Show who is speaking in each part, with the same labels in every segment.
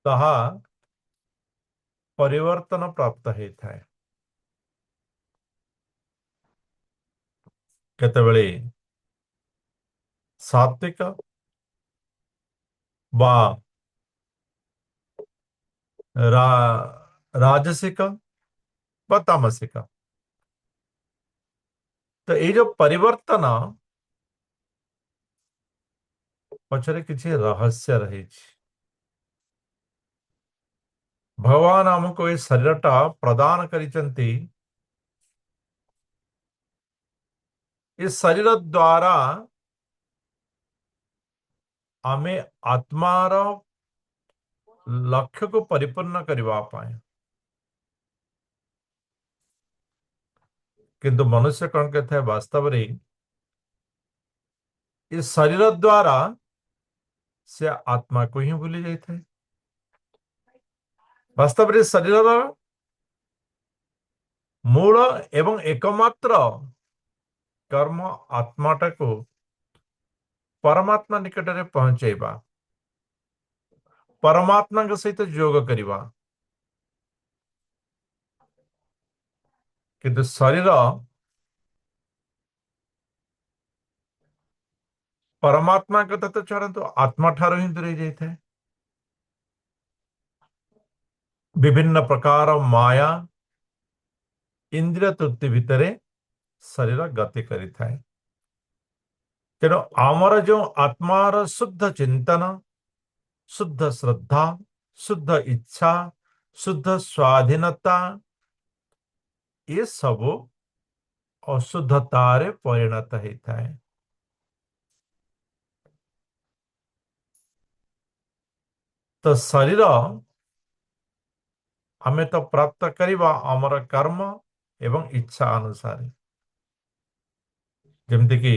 Speaker 1: ତାହା ପରିବର୍ତ୍ତନ ପ୍ରାପ୍ତ ହେଇଥାଏ। କେତେବେଳେ ସାତ୍विକ ବା ରା ରାଜସିକ ବା ତାମସିକ। ତ ଏଇ ଯୋଉ ପରିବର୍ତ୍ତନ ପଛରେ କିଛି ରହସ୍ୟ ରହିଛି। ଭଗବାନ ଆମକୁ ଏ ଶରୀରଟା ପ୍ରଦାନ କରିଛନ୍ତି। ଏ ଶରୀର ଦ୍ୱାରା ଆମେ ଆତ୍ମାର ଲକ୍ଷ୍ୟକୁ ପରିପୂର୍ଣ୍ଣ କରିବା ପାଇଁ। କିନ୍ତୁ ମନୁଷ୍ୟ କଣ କରିଥାଏ ବାସ୍ତବରେ ଏ ଶରୀର ଦ୍ୱାରା ସେ ଆତ୍ମାକୁ ହିଁ ଭୁଲି ଯାଇଥାଏ। ବାସ୍ତବରେ ଶରୀରର ମୂଳ ଏବଂ ଏକମାତ୍ର କର୍ମ ଆତ୍ମାଟାକୁ ପରମାତ୍ମା ନିକଟରେ ପହଞ୍ଚାଇବା, ପରମାତ୍ମାଙ୍କ ସହିତ ଯୋଗ କରିବା। କିନ୍ତୁ ଶରୀର ପରମାତ୍ମାଙ୍କ କଥା ତ ଛାଡ଼ନ୍ତୁ, ଆତ୍ମା ଠାରୁ ହିଁ ଦୂରେଇ ଯାଇଥାଏ। ବିଭିନ୍ନ ପ୍ରକାର ମାୟା ଇନ୍ଦ୍ରିୟ ତୃପ୍ତି ଭିତରେ ଶରୀର ଗତି କରିଥାଏ। ତେଣୁ ଆମର ଯେଉଁ ଆତ୍ମାର ଶୁଦ୍ଧ ଚିନ୍ତନ, ଶୁଦ୍ଧ ଶ୍ରଦ୍ଧା, ଶୁଦ୍ଧ ଇଚ୍ଛା, ଶୁଦ୍ଧ ସ୍ୱାଧୀନତା, ଏସବୁ ଅଶୁଦ୍ଧତାରେ ପରିଣତ ହେଇଥାଏ। ତ ଶରୀର ଆମେ ତ ପ୍ରାପ୍ତ କରିବା ଆମର କର୍ମ ଏବଂ ଇଚ୍ଛା ଅନୁସାରେ। ଯେମିତିକି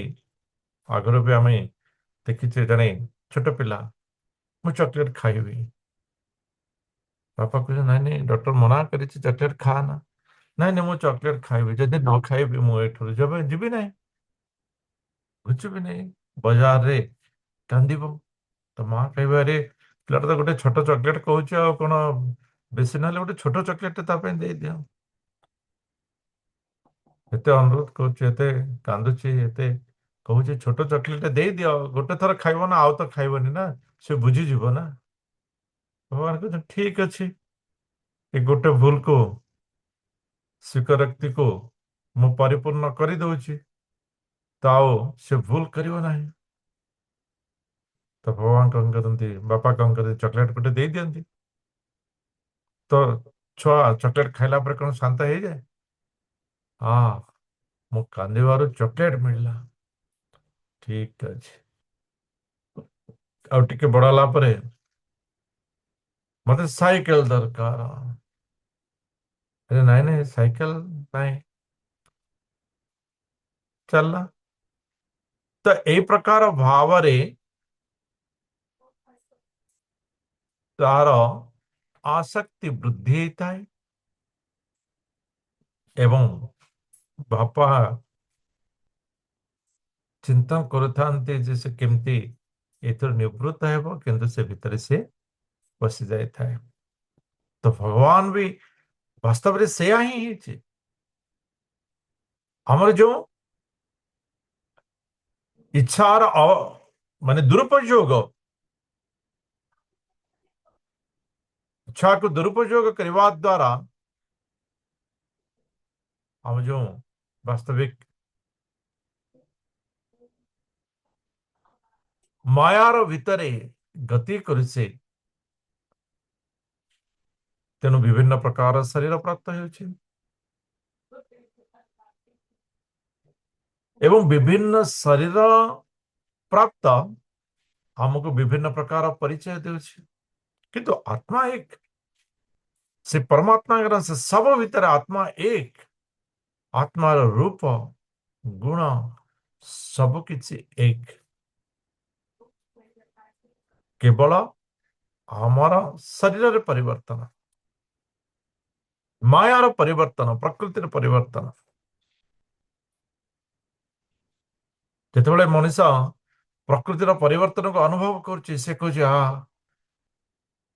Speaker 1: ଆଗରୁ ବି ଆମେ ଦେଖିଛେ, ଜଣେ ଛୋଟ ପିଲା, ମୁଁ ଚକୋଲେଟ ଖାଇବି। ବାପା କହିଲେ ନାଇଁ ନାଇଁ, ଡକ୍ଟର ମନା କରିଛି ଚକୋଲେଟ ଖାଆନା। ନାଇଁ ନାଇଁ, ମୁଁ ଚକୋଲେଟ ଖାଇବି, ଯଦି ନ ଖାଇବି ମୁଁ ଏଠାରୁ ଯିବି ନାହିଁ, ବୁଝିବି ନାହିଁ। ବଜାରରେ କାନ୍ଦିବ, ତ ମା କହିବ ଆରେ ପିଲାଟା ତ ଗୋଟେ ଛୋଟ ଚକୋଲେଟ କହୁଛି, ଆଉ କଣ ବେଶୀ ନହେଲେ ଗୋଟେ ଛୋଟ ଚକୋଲେଟ ତା ପାଇଁ ଦେଇଦିଅ। ଏତେ ଅନୁରୋଧ କରୁଛି, ଏତେ କାନ୍ଦୁଛି, ଏତେ କହୁଛି ଛୋଟ ଚକୋଲେଟ ଦେଇଦିଅ, ଗୋଟେ ଥର ଖାଇବ ନା, ଆଉ ତ ଖାଇବନି ନା, ସେ ବୁଝିଯିବ ନା। ଭଗବାନ କହୁଛନ୍ତି ଠିକ ଅଛି, ଏ ଗୋଟେ ଭୁଲକୁ, ସ୍ୱୀକାରୋକ୍ତିକୁ ମୁଁ ପରିପୂର୍ଣ୍ଣ କରିଦଉଛି, ତ ଆଉ ସେ ଭୁଲ କରିବ ନାହିଁ। ତ ଭଗବାନ କଣ କରନ୍ତି, ବାପା କଣ କରନ୍ତି, ଚକୋଲେଟ ଗୋଟେ ଦେଇ ଦିଅନ୍ତି। ତ ଛୁଆ ଚକୋଲେଟ ଖାଇଲା ପରେ କଣ ଶାନ୍ତ ହେଇଯାଏ? ହଁ, ମୁଁ କାନ୍ଦିବାରୁ ଚକୋଲେଟ ମିଳିଲା, ଠିକ ଅଛି। ଆଉ ଟିକେ ବଡ ହେଲା ପରେ ମତେ ସାଇକେଲ ଦରକାର। ଆରେ ନାଇଁ ନାଇଁ, ସାଇକେଲ ନାହିଁ, ଚାଲିଲା। ତ ଏଇ ପ୍ରକାର ଭାବରେ ତାର ଆସକ୍ତି ବୃଦ୍ଧି ହେଇଥାଏ ଏବଂ ବାପା ଚିନ୍ତା କରୁଥାନ୍ତି ଯେ ସେ କେମିତି ଏଥିରୁ ନିବୃତ୍ତ ହେବ, କିନ୍ତୁ ସେ ଭିତରେ ସେ ପଶି ଯାଇଥାଏ। ତ ଭଗବାନ ବି ବାସ୍ତବରେ ସେୟା ହିଁ ହେଇଛି। ଆମର ଯୋଉ ଇଚ୍ଛାର ମାନେ ଦୁରୁପଯୋଗ, ଇଚ୍ଛାକୁ ଦୁରୁପଯୋଗ କରିବା ଦ୍ୱାରା ଆମ ଯୋଉ ବାସ୍ତବିକ ମାୟାର ଭିତରେ ଗତି କରୁଛେ, ତେଣୁ ବିଭିନ୍ନ ପ୍ରକାର ଶରୀର ପ୍ରାପ୍ତ ହେଉଛି ଏବଂ ବିଭିନ୍ନ ଶରୀର ପ୍ରାପ୍ତ ଆମକୁ ବିଭିନ୍ନ ପ୍ରକାର ପରିଚୟ ଦେଉଛି। କିନ୍ତୁ ଆତ୍ମା ଏକ, ସେ ପରମାତ୍ମାଙ୍କର ସେ ସବୁ ଭିତରେ ଆତ୍ମା ଏକ। ଆତ୍ମାର ରୂପ, ଗୁଣ, ସବୁ କିଛି ଏକ। କେବଳ ଆମର ଶରୀରରେ ପରିବର୍ତ୍ତନ, ମାୟାର ପରିବର୍ତ୍ତନ, ପ୍ରକୃତିର ପରିବର୍ତ୍ତନ। ଯେତେବେଳେ ମଣିଷ ପ୍ରକୃତିର ପରିବର୍ତ୍ତନକୁ ଅନୁଭବ କରୁଛି, ସେ କହୁଛି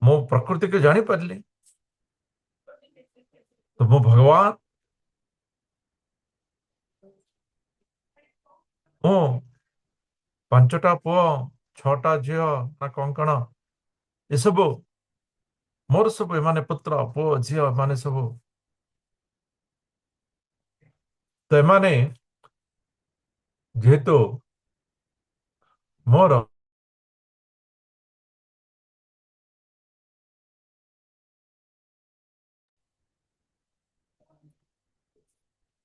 Speaker 1: मो प्रकृति को जानी पारली तो मो भगवान मो पांचटा पुओ छटा झील ना कण ये सब मोर सब एमाने पुत्र पुओ झील माने सब तो एमाने जेहेतु मोर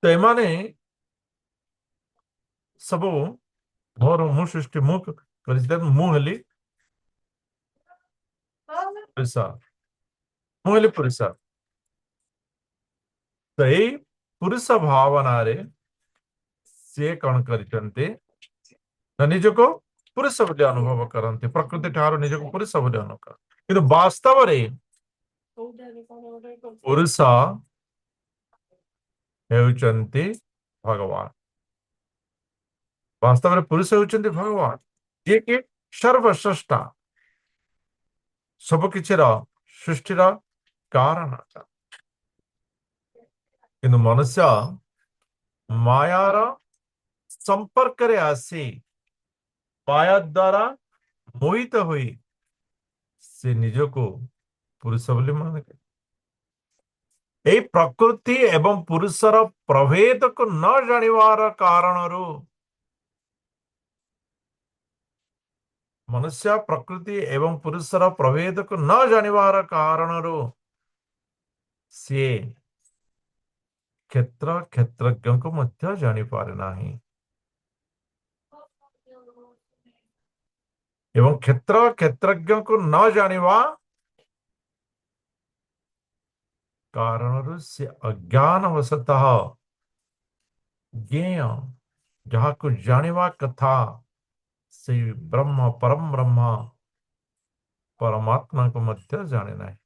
Speaker 1: तो एमाने सब मोर मु सृष्टि मु मु हेली पुरुष मु हेली पुरुष तो यही पुरुष भावना रे से कौन करते निजको पुरुष बोली अनुभव करते प्रकृति ठार निजको पुरुष बोली अनुभव कर किंतु वास्तव रे पुरुष हेउचंती भगवान वास्तव में पुरुष हेउचंती भगवान जे कि सर्वश्रेष्ठ सब किछि सृष्टि कारण किंतु मनुष्य मायार संपर्क रे आसी माया द्वारा मोहित हुई से निजको पुरुष बोली मान प्रकृति एवं पुरुषर प्रभेद को न जानिवार कारणरू मनुष्य प्रकृति एवं पुरुषर प्रभेद को न जानिवार कारणरू सी क्षेत्र क्षेत्रज्ञ को मध्य जानी पारे नाही एवं क्षेत्र क्षेत्रज्ञ को न जानिवा कारणरू से अज्ञान वशतः ज्ञेय जहाँ को जानिवा कथा से ब्रह्म परम ब्रह्म परमात्मा को मध्य जाने नहीं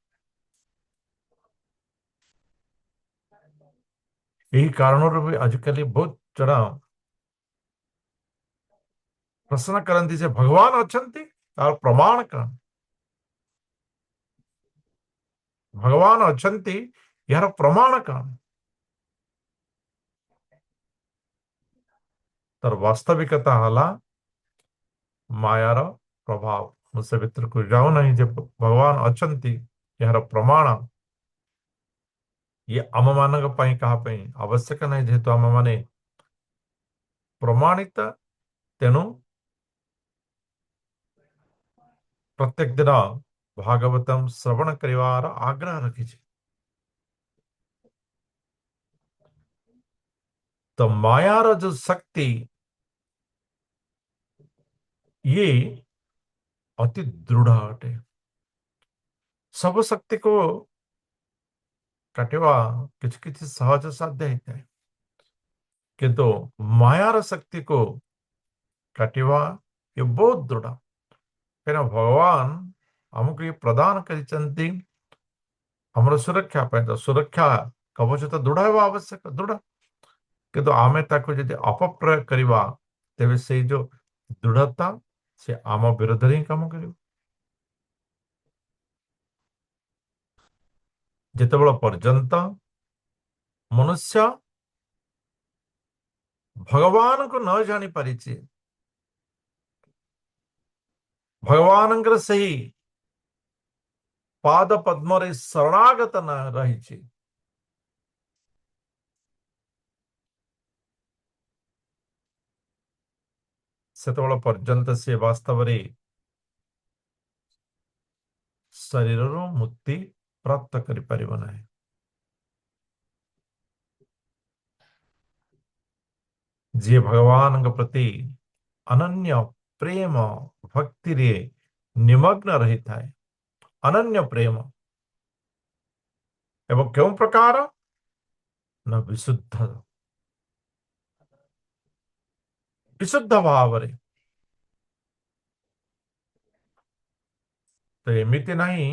Speaker 1: यही कारणरू भी आजकल बहुत जरा प्रश्न करती से भगवान अच्छन्ति तार प्रमाण कौन भगवान अच्छन्ति यार प्रमाण कौन तार वास्तविकता हला मायार प्रभाव मुझसे भीतर को जाओ नहीं जे भगवान अच्छन्ति यार प्रमाण ये आम मान कहा आवश्यक नहीं जेहेतु आम माने प्रमाणित तेणु प्रत्येक दिन भागवतम श्रवण करिवार आग्रह रखी तो मायार जो शक्ति ये अति दृढ़ अटे सब शक्ति को काटिवा किछ किछ सहज साध्य होता है किंतु मायार शक्ति को काटिवा ये बहुत दृढ़ कहीं भगवान हमको ये प्रदान करिचंती हमर सुरक्षा पे तो सुरक्षा कवच तो दृढ़ है आवश्यक दृढ़ किंतु आमे ताको यदि अपप्रयोग करिवा तेबे से जो दृढ़ता से आम विरोध ही काम कर जितेबेले पर्यंत मनुष्य भगवान को न जानी पारिछि भगवान सही पाद पद्म रे शरणागत न रही सेतबेले पर्यंत से वास्तव रे शरीर मुक्ति प्राप्त करि परिबो नाही जे भगवान के प्रति अनन्य प्रेम भक्ति रे निमग्न रही था अनन्य प्रेम एवं क्यों प्रकार न विशुद्ध विशुद्ध भाव रे तो एमिति नहीं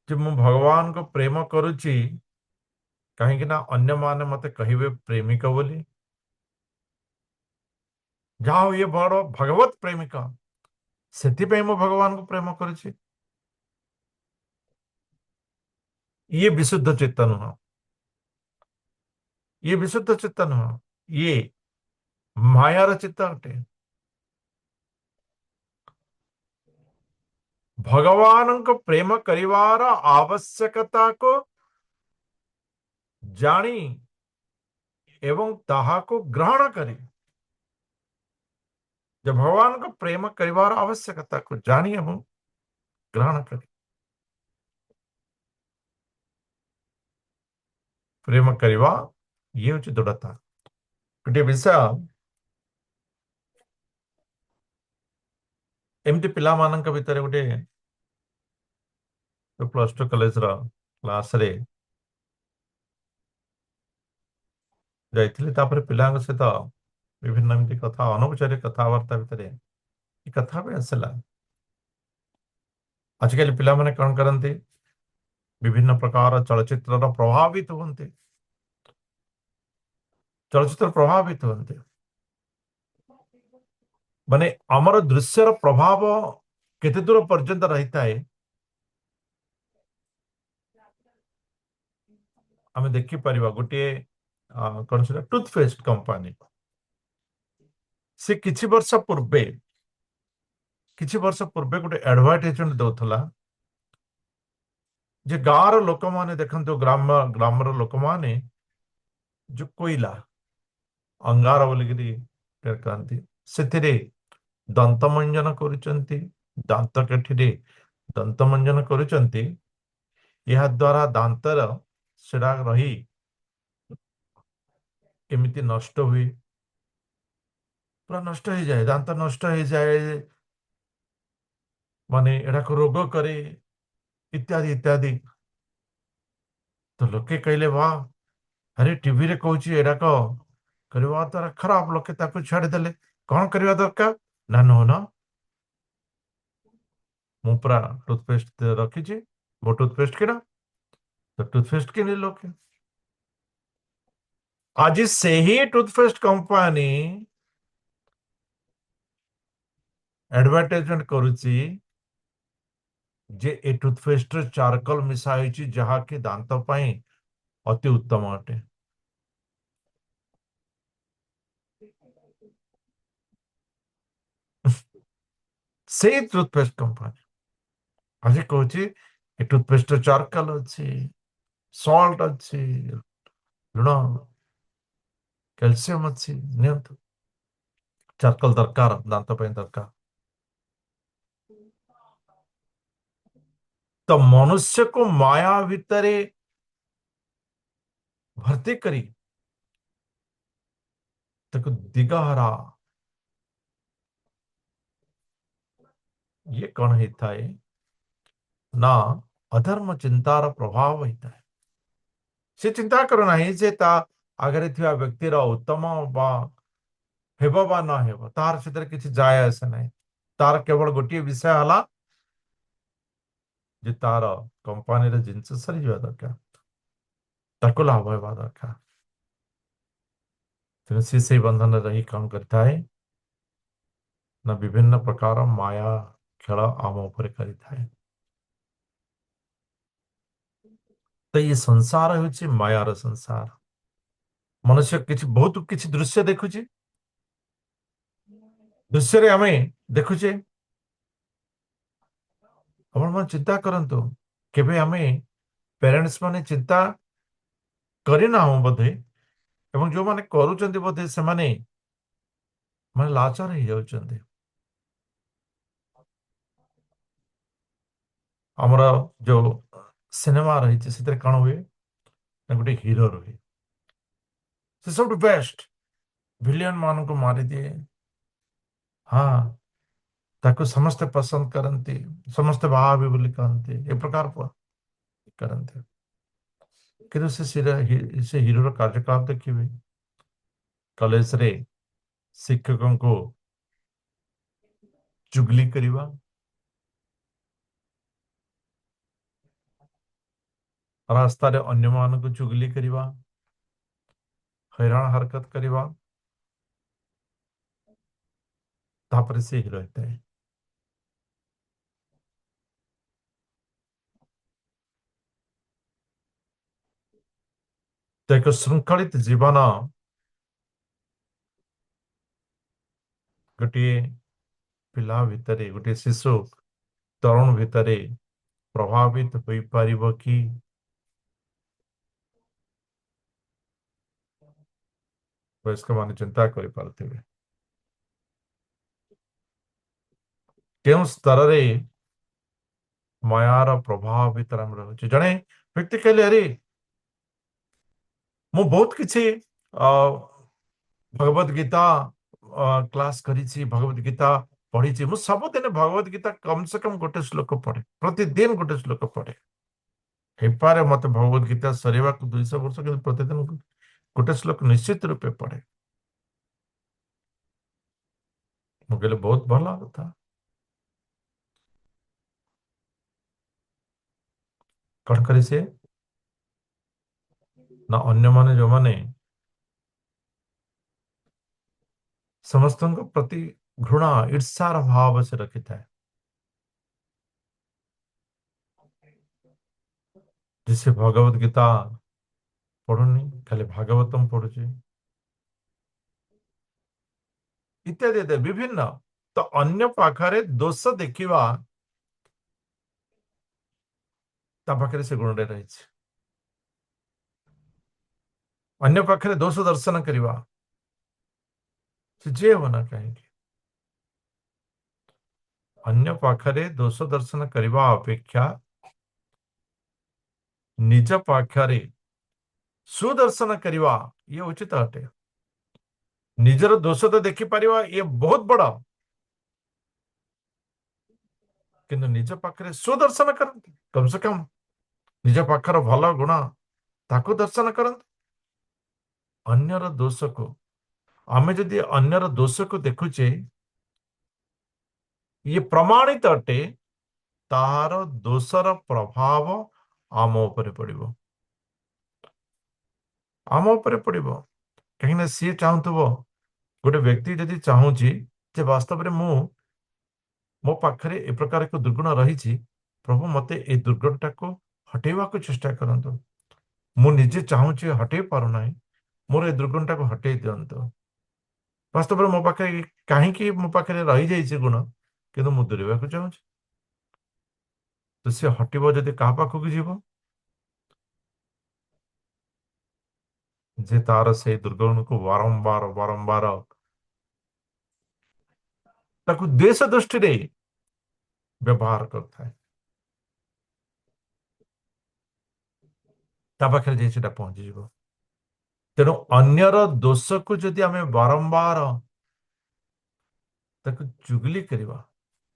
Speaker 1: जे मु भगवान को प्रेम करुची कहीं ना अन्य माने मते कहिबे प्रेमिक बोली जाओ ये बड़ भगवत प्रेमिका से मु भगवान को प्रेम करुची ये विशुद्ध चित्त नुह, ये विशुद्ध चित्त नुह, ये मायार चित्त अटे। भगवान को प्रेम करिवार आवश्यकता को जानी एवं ताहा को ग्रहण करी। जब भगवान को प्रेम करिवार आवश्यकता को जानी एवं ग्रहण करी, प्रेम करिवा ये हूँ दृढ़ता। गोटे विषय एमती पिला मानक भितर गोटे प्लस टू कॉलेज रो क्लास रे जाइଥିଲି, तापर पिलांग सहित विभिन्न एमती कथा अनौपचारिक कथबार्ता भितर ये कथा भी आसला। आजिकल पिला माने कौन करते, विभिन्न प्रकार चलचित्र प्रभावित होते, चलचित्र प्रभावित होते, माने आमर दृश्यर प्रभाव केते दूर पर्यंत रही है आम देखिपर। गोटे कौन से टूथपेस्ट कंपनी से किछि वर्ष पूर्वे गोटे एडवर्टाइजमेंट दौला जे गाँव लोक माने देखंतु, ग्रामर लोक माने जो कोइला अंगार बोलिकी कहती से दंतमंजन करुचंती, दांत काठिरे दंतमंजन करुचंती। यह द्वारा दांतर सेड़ा रही एमिति नष्ट हुए, पूरा नष्ट हो जाए, दांत नष्ट हो जाए, माने एड़ा को रोग करे इत्यादि इत्यादि। तो लोके कहले वाह, अरे टीवी रे कहूची एड़ा को करवा द्वारा खराब, लोके ताको छाड़देले। कौन करवा दरकार ना, नो ना, मु पूरा टूथपेस्ट रखी, वो टूथपेस्ट किना, तो टूथपेस्ट किन लोके। आज से ही टूथपेस्ट कंपनी एडवर्टाइजमेंट करुची जे ए टूथपेस्ट चारकोल मिसा जहा कि दांत पाई अति उत्तम अटे। से टूथपेस्ट कंपनी आज कहूँ ए टूथपेस्ट चारकोल अच्छी, सॉल्ट अच्छी, लुण कैल्शियम अच्छी, नियंतु चारकोल दरकार दांत पाई दरकार। तो मनुष्य को माया भितरे भर्ती करी ताको दिगहरा ये कौन होता है ना, अधर्म चिंतार प्रभाव होता है। से चिंता करो ना जे ता आगे थिया व्यक्तिर उत्तम बा हेबो बा न हेबो तार क्षेत्र किछि जाय आसे नहीं। तार केवल गोटे विषय हला जे तार कंपनी रे जिंस सरी जवा दरकार, ताको लाभ हेबा दरकार। तेणु सी से बंधन रही काम करता है ना, विभिन्न प्रकार माया खेल आम उपर करिଥାଏ। तो ये संसार होछि मायार संसार। मनुष्य किछि बहुत किछि दृश्य देखुछि, दृश्य रे हमें देखुछे। आपण मन चिंता करंतु, केबे हमें पेरेंट्स माने चिंता करिना हम बोधे, एवं जो माने करूचंती बोधे से माने माने लाचार हो जाउचंती। हमरा जो सिनेमा रही से कौन हुए ना, गोटे हीरो रहे से सब बेस्ट विलियन मान को मारी दिए। हाँ, ताको समस्ते पसंद करती, समस्ते बाहा भी बोली कहते ए प्रकार करते। कि से हीरो कार्यकलाप देखिए कॉलेज रे शिक्षकों को चुगली करवा, रास्ता रे अन्य मान को चुगली करवा, हैरान हरकत करवा, तापर से हीरो होता है। ତ ଏକ ଶୃଙ୍ଖଳିତ ଜୀବନ ଗୋଟିଏ ପିଲା ଭିତରେ, ଗୋଟିଏ ଶିଶୁ ତରୁଣ ଭିତରେ ପ୍ରଭାବିତ ହୋଇପାରିବ କି? ବୟସ୍କ ମାନେ ଚିନ୍ତା କରିପାରୁଥିବେ କେଉଁ ସ୍ତରରେ ମାୟାର ପ୍ରଭାବ ଭିତରେ ଆମେ ରହୁଛୁ। ଜଣେ ବ୍ୟକ୍ତି କହିଲେ, ଆରେ ମୁଁ ବହୁତ କିଛି ଅ, ଭଗବତ ଗୀତା କ୍ଲାସ କରିଛି, ଭଗବତ ଗୀତା ପଢିଛି, ମୁଁ ସବୁଦିନ ଭଗବତ ଗୀତା କମ ସେ କମ ଗୋଟେ ଶ୍ଲୋକ ପଢେ, ପ୍ରତିଦିନ ଗୋଟେ ଶ୍ଲୋକ ପଢେ। ହେଇପାରେ ମତେ ଭଗବତ ଗୀତା ସରିବାକୁ 200 ବର୍ଷ, କିନ୍ତୁ ପ୍ରତିଦିନ ଗୋଟେ ଶ୍ଲୋକ ନିଶ୍ଚିତ ରୂପେ ପଢେ। ମୁଁ କହିଲି ବହୁତ ଭଲ କଥା। କଣ କରି ସେ ନା ଅନ୍ୟମାନେ ଯୋଉମାନେ ସମସ୍ତଙ୍କ ପ୍ରତି ଘୃଣା ଈର୍ଷାର ଭାବ ସେ ରଖିଥାଏ, ଯେ ସେ ଭଗବତ ଗୀତା ପଢୁନି, ଖାଲି ଭାଗବତମ ପଢୁଛି, ଇତ୍ୟାଦି ଇତ୍ୟାଦି ବିଭିନ୍ନ। ତ ଅନ୍ୟ ପାଖରେ ଦୋଷ ଦେଖିବା, ତା ପାଖରେ ସେ ଗୁଣରେ ରହିଛି। ଅନ୍ୟ ପାଖରେ ଦୋଷ ଦର୍ଶନ କରିବା, ସେ ଯିଏ ହବ ନା କାହିଁକି, ଅନ୍ୟ ପାଖରେ ଦୋଷ ଦର୍ଶନ କରିବା ଅପେକ୍ଷା ନିଜ ପାଖରେ ସୁଦର୍ଶନ କରିବା ଇଏ ଉଚିତ ଅଟେ। ନିଜର ଦୋଷ ତ ଦେଖିପାରିବା ଇଏ ବହୁତ ବଡ, କିନ୍ତୁ ନିଜ ପାଖରେ ସୁଦର୍ଶନ କରନ୍ତୁ। କମ ସେ କମ ନିଜ ପାଖର ଭଲ ଗୁଣ ତାକୁ ଦର୍ଶନ କରନ୍ତୁ। ଅନ୍ୟର ଦୋଷକୁ, ଆମେ ଯଦି ଅନ୍ୟର ଦୋଷକୁ ଦେଖୁଛେ, ଇଏ ପ୍ରମାଣିତ ଅଟେ ତାହାର ଦୋଷର ପ୍ରଭାବ ଆମ ଉପରେ ପଡିବ, ଆମ ଉପରେ ପଡିବ। କାହିଁକିନା ସିଏ ଚାହୁଁଥିବ, ଗୋଟେ ବ୍ୟକ୍ତି ଯଦି ଚାହୁଁଛି ଯେ ବାସ୍ତବରେ ମୋ ପାଖରେ ଏ ପ୍ରକାର ଏକ ଦୁର୍ଗୁଣ ରହିଛି, ପ୍ରଭୁ ମତେ ଏ ଦୁର୍ଗୁଣଟାକୁ ହଟେଇବାକୁ ଚେଷ୍ଟା କରନ୍ତୁ। ମୁଁ ନିଜେ ଚାହୁଁଛି, ହଟେଇ ପାରୁନାହିଁ, ମୋର ଏ ଦୁର୍ଗୁଣଟାକୁ ହଟେଇ ଦିଅନ୍ତୁ। ବାସ୍ତବରେ ମୋ ପାଖରେ କାହିଁକି ମୋ ପାଖରେ ରହିଯାଇଛି ଗୁଣ, କିନ୍ତୁ ମୁଁ ଦୂରେଇବାକୁ ଚାହୁଁଛି। ତ ସେ ହଟିବ ଯଦି କାହା ପାଖକୁ ଯିବ, ଯେ ତାର ସେଇ ଦୁର୍ଗୁଣକୁ ବାରମ୍ବାର ବାରମ୍ବାର ତାକୁ ଦ୍ୱେଷ ଦୃଷ୍ଟିରେ ବ୍ୟବହାର କରିଥାଏ, ତା ପାଖରେ ଯାଇ ସେଟା ପହଞ୍ଚିଯିବ। ତେଣୁ ଅନ୍ୟର ଦୋଷକୁ ଯଦି ଆମେ ବାରମ୍ବାର ତାକୁ ଚୁଗଲି କରିବା,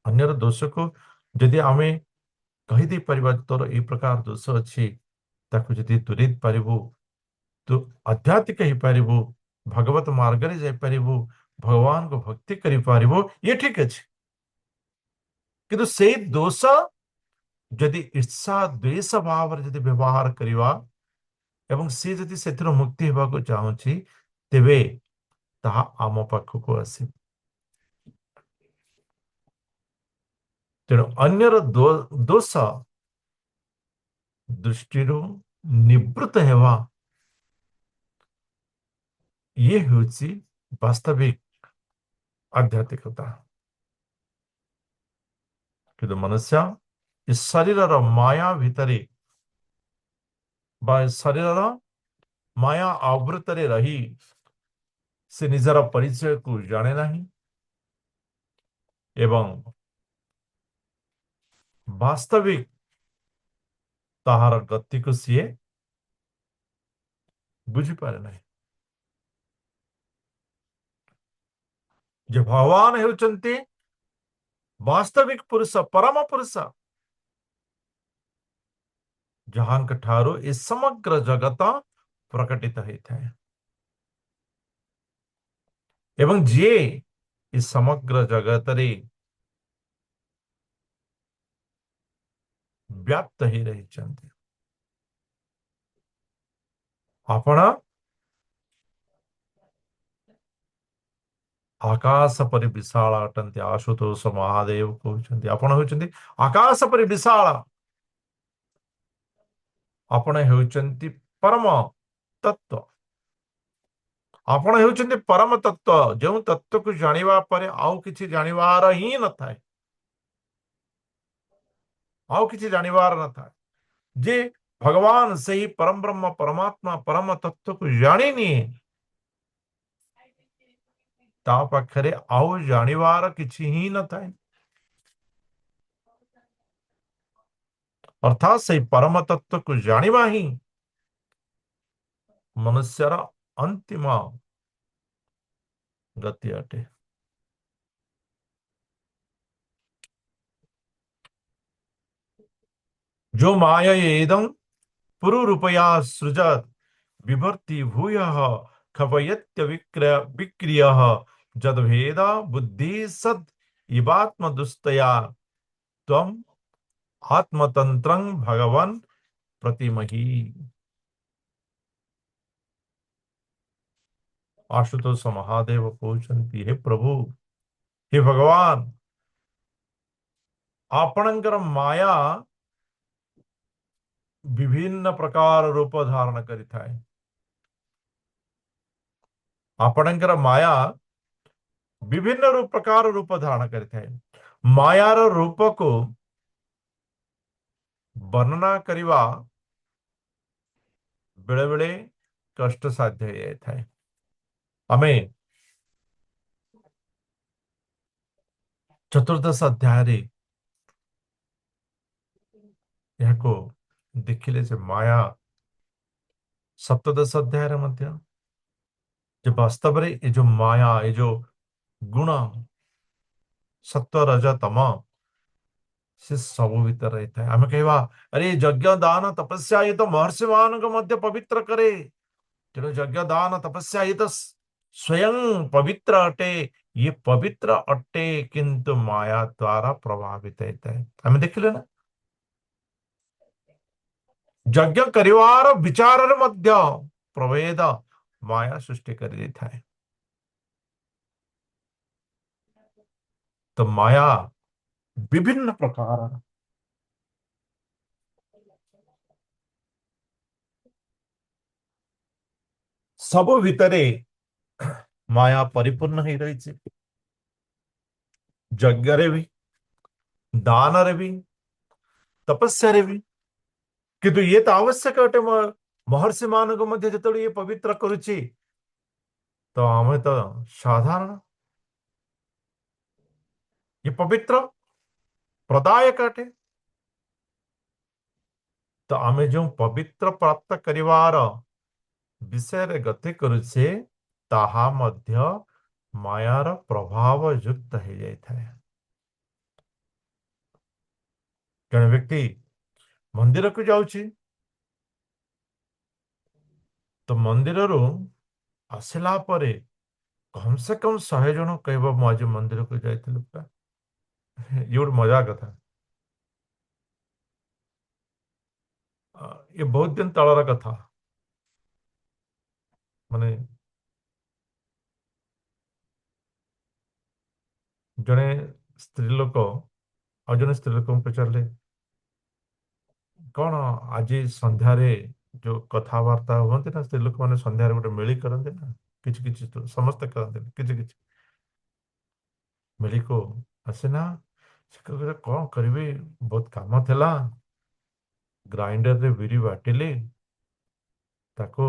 Speaker 1: ଅନ୍ୟର ଦୋଷକୁ ଯଦି ଆମେ କହିଦେଇ ପାରିବା, ତୋର ଏଇ ପ୍ରକାର ଦୋଷ ଅଛି, ତାକୁ ଯଦି ଦୂରେଇ ପାରିବୁ, ତୁ ଆଧ୍ୟାତ୍ମିକ ହେଇପାରିବୁ, ଭଗବତ ମାର୍ଗରେ ଯାଇପାରିବୁ, ଭଗବାନଙ୍କୁ ଭକ୍ତି କରିପାରିବୁ, ଇଏ ଠିକ ଅଛି। କିନ୍ତୁ ସେଇ ଦୋଷ ଯଦି ଈର୍ଷା ଦ୍ୱେଷ ଭାବରେ ଯଦି ବ୍ୟବହାର କରିବା, ଏବଂ ସେ ଯଦି ସେଥିରୁ ମୁକ୍ତି ହେବାକୁ ଚାହୁଁଛି, ତେବେ ତାହା ଆମ ପାଖକୁ ଆସିବ। ତେଣୁ ଅନ୍ୟର ଦୋଷ ଦୃଷ୍ଟିରୁ ନିବୃତ୍ତ ହେବା, ଇଏ ହେଉଛି ବାସ୍ତବିକ ଆଧ୍ୟାତ୍ମିକତା। କିନ୍ତୁ ମନୁଷ୍ୟ ଏ ଶରୀରର ମାୟା ଭିତରେ ବା ଏ ଶରୀରର ମାୟା ଆବୃତରେ ରହି ସେ ନିଜର ପରିଚୟକୁ ଜାଣେ ନାହିଁ, ଏବଂ ବାସ୍ତବିକ ତାହାର ଗତିକୁ ସିଏ ବୁଝିପାରେ ନାହିଁ। ଯେ ଭଗବାନ ହେଉଛନ୍ତି ବାସ୍ତବିକ ପୁରୁଷ, ପରମ ପୁରୁଷ, ଯାହାଙ୍କ ଠାରୁ ଏ ସମଗ୍ର ଜଗତ ପ୍ରକଟିତ ହେଇଥାଏ, ଏବଂ ଯିଏ ଏ ସମଗ୍ର ଜଗତରେ ବ୍ୟାପ୍ତ ହେଇ ରହିଛନ୍ତି। ଆପଣ ଆକାଶ ପରି ବିଶାଳ ଅଟନ୍ତି, ଆଶୁତୋଷ ମହାଦେବ କହୁଛନ୍ତି। ଆପଣ ହେଉଛନ୍ତି ଆକାଶ ପରି ବିଶାଳ, ଆପଣ ହେଉଛନ୍ତି ପରମ तत्व। ଆପଣ ହେଉଛନ୍ତି ପରମ ତତ୍ଵ, ଯେଉଁ ତତ୍ଵକୁ ଜାଣିବା ପରେ ଆଉ କିଛି ଜାଣିବାର ହିଁ ନଥାଏ। ଆଉ କିଛି ଜାଣିବାର ନଥାଏ। ଯେ ଭଗବାନ ସେହି ପରମ ବ୍ରହ୍ମ ପରମାତ୍ମା ପରମ ତତ୍ଵକୁ ଜାଣିନି, ତା ପାଖରେ ଆଉ ଜାଣିବାର କିଛି ହିଁ ନଥାଏ। ଅର୍ଥାତ୍ ସେହି ପରମ ତତ୍ଵକୁ ଜାଣିବା ହିଁ ମନୁଷ୍ୟର ଅନ୍ତିମ ଗତି ଅଟେ। जो माया एदं पुरुरूपया सृजत विभर्ति भूयः खपयत्य विक्रियः जदभेद बुद्धि सद इवात्मदुस्तया त्वम आत्मतंत्रं भगवन प्रतिमहि। आशुतोष महादेव कहते, हे प्रभु, हे भगवान, आपणकर माया विभिन्न प्रकार रूप धारण करिथाए। आपणकर माया विभिन्न प्रकार रूप धारण करिथाए। मायार रूप को वर्णना करिवा बेले बेले कष्ट साध्य हो जाए। आमे चतुर्दश अध्याय रे यहाको देखिले से माया सप्तदश अध्याय रे मध्य जो वास्तव रे ये जो माया, ये जो गुण सत्व रज तम, से सब भीतर रहता है। आमे कहवा, अरे यज्ञ दान तपस्या ये तो महर्षि मान को मध्य पवित्र करे, तेणु यज्ञ दान तपस्या ये तो स्वयं पवित्र अटे। ये पवित्र अटे किंतु माया द्वारा प्रभावित होता है। हमें देखिले ना, यज्ञ करिवार विचार मध्य प्रभेद माया सृष्टि कर देता है। तो माया विभिन्न प्रकार सब भितरे माया परिपूर्ण हो रही है। यज्ञ रे भी, दान रे भी, तपस्या रे भी। किंतु ये तो आवश्यक अटे महर्षि मान को मध्य जो ये पवित्र करुची, तो हमें तो साधारण ये पवित्र प्रदायक अटे। तो आमे जो पवित्र प्राप्त करिवार विषय रे गति करुचे, ताहा मध्य मायार प्रभाव युक्त हो जाए। जन व्यक्ति मंदिर को जाउची, तो मंदिर रो आसला परे कम से कम 100 जन कहब मु आज मंदिर को जाइथिलु पा। ये गोटे मजा कथा। ये बहुत दिन तलर कथा। माने जड़े स्त्री लोक आ जने स्त्री लोक पचारे, कौन आज संध्यारे जो कथबार्ता हुए ना, स्त्री लोक मैंने संध्यारे गोटे मेली करते ना, किसी किसी तो समस्ते करते किसी किसी मेली को आसेना। से कहले कौन करिवे, बहुत काम थिला, ग्राइंडर रे बिरी बाटिले, ताको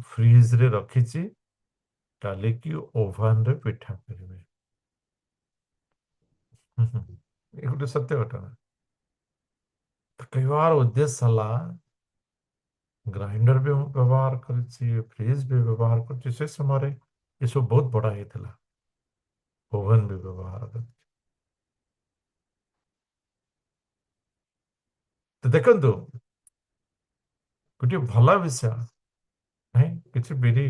Speaker 1: फ्रीज रे रखीची, काली की ओवन रे पिठा करिवे। ये गोटे सत्य घटना। तो कई बार उद्देश्य सला ग्राइंडर भी व्यवहार करिछि, फ्रिज भी व्यवहार करिछि, से समय ये सब बहुत बड़ा ही थिला। ओवन भी व्यवहार कर। तो देखंतु गोटे भला विषय नहीं, किसी बिरी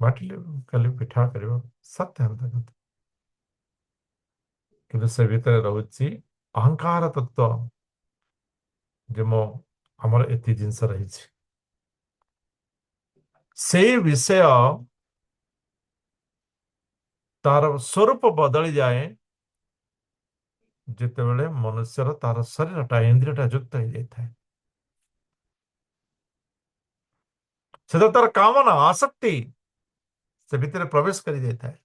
Speaker 1: बाटिले काली पिठा करिवो, सत्य अंत कथा। किंतु से भीतर रहुछि अहंकार तत्व, जे मो हमर एति जिंस रहिछि। से विषय तार स्वरूप बदली जाए जितेबले मनुष्यर तार शरीरटा इंद्रियटा युक्त हो जाए। ସେ ତ ତାର କାମନା ଆସକ୍ତି ସେ ଭିତରେ ପ୍ରବେଶ କରି ଯାଇଥାଏ।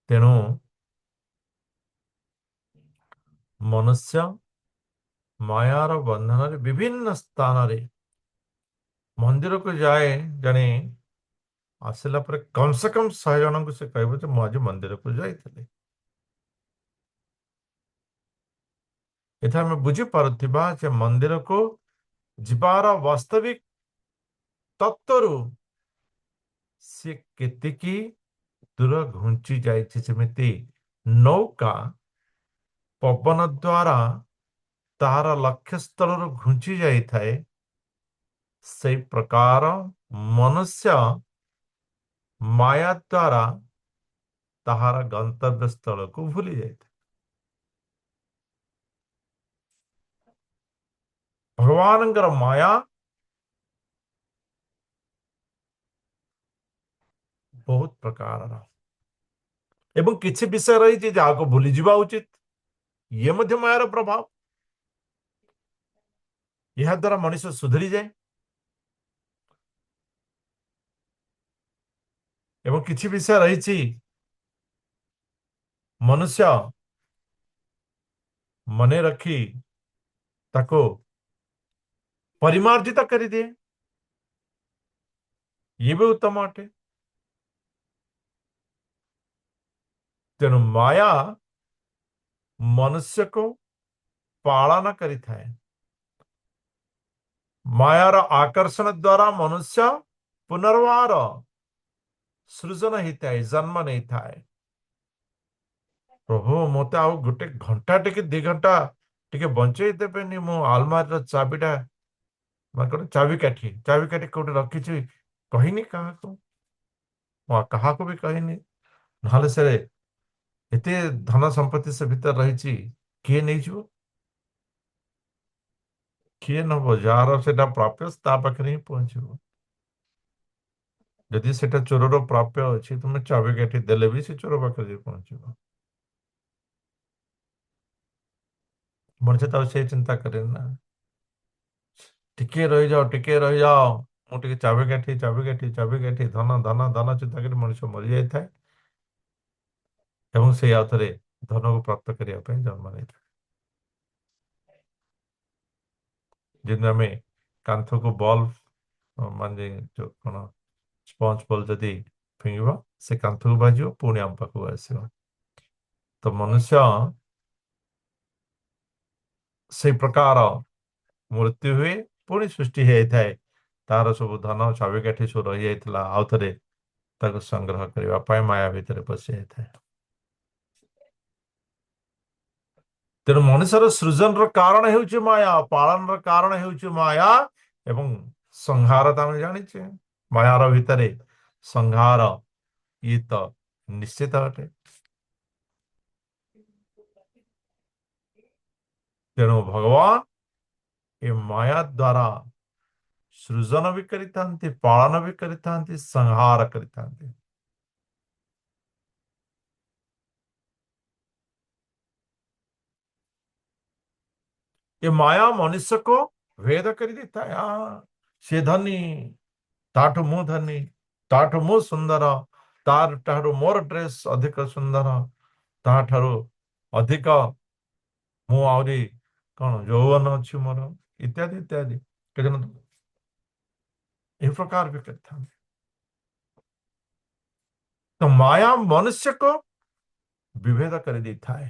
Speaker 1: ତେଣୁ ମନୁଷ୍ୟ ମାୟାର ବନ୍ଧନରେ ବିଭିନ୍ନ ସ୍ଥାନରେ ମନ୍ଦିରକୁ ଯାଏ, ଜଣେ ଆସିଲା ପରେ କମ ସେ କମ 100 ଜଣଙ୍କୁ ସେ କହିବ ଯେ ମୁଁ ଆଜି ମନ୍ଦିରକୁ ଯାଇଥିଲି। ଏଥିରେ ଆମେ ବୁଝିପାରୁଥିବା ଯେ ମନ୍ଦିରକୁ ଯିବାର ବାସ୍ତବିକ ତତ୍ତ୍ୱରୁ ସେ କେତିକି ଦୂର ଘୁଞ୍ଚି ଯାଇଛି। ଯେମିତି ନୌକା ପବନ ଦ୍ୱାରା ତାହାର ଲକ୍ଷ୍ୟସ୍ଥଳରୁ ଘୁଞ୍ଚି ଯାଇଥାଏ, ସେଇ ପ୍ରକାର ମନୁଷ୍ୟ ମାୟା ଦ୍ୱାରା ତାହାର ଗନ୍ତବ୍ୟ ସ୍ଥଳକୁ ଭୁଲି ଯାଇଥାଏ। ଭଗବାନଙ୍କର ମାୟା ବହୁତ ପ୍ରକାରର ଏବଂ କିଛି ବିଷୟ ରହିଛି ଯାହାକୁ ଭୁଲିଯିବା ଉଚିତ। ଇଏ ମଧ୍ୟ ମାୟାର ପ୍ରଭାବ। ଏହା ଦ୍ୱାରା ମଣିଷ ସୁଧୁରିଯାଏ ଏବଂ କିଛି ବିଷୟ ରହିଛି ମନୁଷ୍ୟ ମନେ ରଖି ତାକୁ ପରିମାର୍ଜିତ କରିଦିଏ। ଇଏ ବି ଉତ୍ତମ ଅଟେ। ତେଣୁ ମାୟା ମନୁଷ୍ୟକୁ ପାଳନ କରିଥାଏ। ମାୟାର ଆକର୍ଷଣ ଦ୍ୱାରା ମନୁଷ୍ୟ ପୁନର୍ବାର ସୃଜନ ହେଇଥାଏ, ଜନ୍ମ ନେଇଥାଏ। ପ୍ରଭୁ ମତେ ଆଉ ଗୋଟେ ଘଣ୍ଟା ଟିକେ 2 ଘଣ୍ଟା ଟିକେ ବଞ୍ଚେଇ ଦେବେନି, ମୁଁ ଆଲମାରିର ଚାବିଟା ଚାବି କାଠି କୋଉଠି ରଖିଛି କହିନି କାହାକୁ, ମୁଁ କାହାକୁ ବି କହିନି, ନହେଲେ ସେ ଏତେ ଧନ ସମ୍ପତ୍ତି ସେ ଭିତରେ ରହିଛି, କିଏ ନେଇଯିବ? କିଏ ନବ? ଯାହାର ସେଟା ପ୍ରାପ୍ୟ ତା ପାଖରେ ହିଁ ପହଞ୍ଚିବ। ଯଦି ସେଟା ଚୋରର ପ୍ରାପ୍ୟ ଅଛି, ତୁମେ ଚାବି କାଠି ଦେଲେ ବି ସେ ଚୋର ପାଖରେ ଯାଇ ପହଞ୍ଚିବ। ମଣିଷ ତ ଆଉ ସେ ଚିନ୍ତା କରେନି ନା, ଟିକେ ରହିଯାଅ, ଟିକେ ରହିଯାଅ, ମୁଁ ଟିକେ ଚାବି କାଠି ଧନ ଧନ ଧନ ଚିନ୍ତା କରି ମଣିଷ ମରିଯାଇଥାଏ ଏବଂ ସେଇ ଆଉ ଥରେ ଧନକୁ ପ୍ରାପ୍ତ କରିବା ପାଇଁ ଜନ୍ମ ନେଇଥାଏ। ଯେମିତି ଆମେ କାନ୍ଥକୁ ବଲ୍ବ ମାନେ ଯୋଉ କଣ ସ୍ପଞ୍ଜ ବଲ୍ ଯଦି ଫିଙ୍ଗିବା, ସେ କାନ୍ଥକୁ ବାଜିବ, ପୁଣି ଆମ ପାଖକୁ ଆସିବ। ତ ମନୁଷ୍ୟ ସେଇ ପ୍ରକାର ମୃତ୍ୟୁ ହୁଏ, ପୁଣି ସୃଷ୍ଟି ହେଇଥାଏ। ତାର ସବୁ ଧନ ଚାବିକାଠି ସବୁ ରହିଯାଇଥିଲା, ଆଉ ଥରେ ତାକୁ ସଂଗ୍ରହ କରିବା ପାଇଁ ମାୟା ଭିତରେ ପଶି ଯାଇଥାଏ। ତେଣୁ ମଣିଷର ସୃଜନର କାରଣ ହେଉଛି ମାୟା, ପାଳନର କାରଣ ହେଉଛି ମାୟା ଏବଂ ସଂହାର ତ ଆମେ ଜାଣିଛେ ମାୟାର ଭିତରେ ସଂହାର ଇଏ ତ ନିଶ୍ଚିତ ଅଟେ। ତେଣୁ ଭଗବାନ ଏ ମାୟା ଦ୍ୱାରା ସୃଜନ ବି କରିଥାନ୍ତି, ପାଳନ ବି କରିଥାନ୍ତି, ସଂହାର କରିଥାନ୍ତି। ଏ ମାୟା ମନୁଷ୍ୟକୁ ଭେଦ କରିଦେଇଥାଏ। ସେ ଧନୀ, ତାଠୁ ମୁଁ ଧନୀ, ତାଠୁ ମୁଁ ସୁନ୍ଦର, ତାଠାରୁ ମୋର ଡ୍ରେସ୍ ଅଧିକ ସୁନ୍ଦର, ତାଠାରୁ ଅଧିକ ମୁଁ ଆହୁରି କଣ ଯୌବନ ଅଛି ମୋର, ଇତ୍ୟାଦି ଇତ୍ୟାଦି। କେତେଜଣ ଏହି ପ୍ରକାର ବି କରିଥାନ୍ତି। ତ ମାୟା ମନୁଷ୍ୟକୁ ବିଭେଦ କରିଦେଇଥାଏ,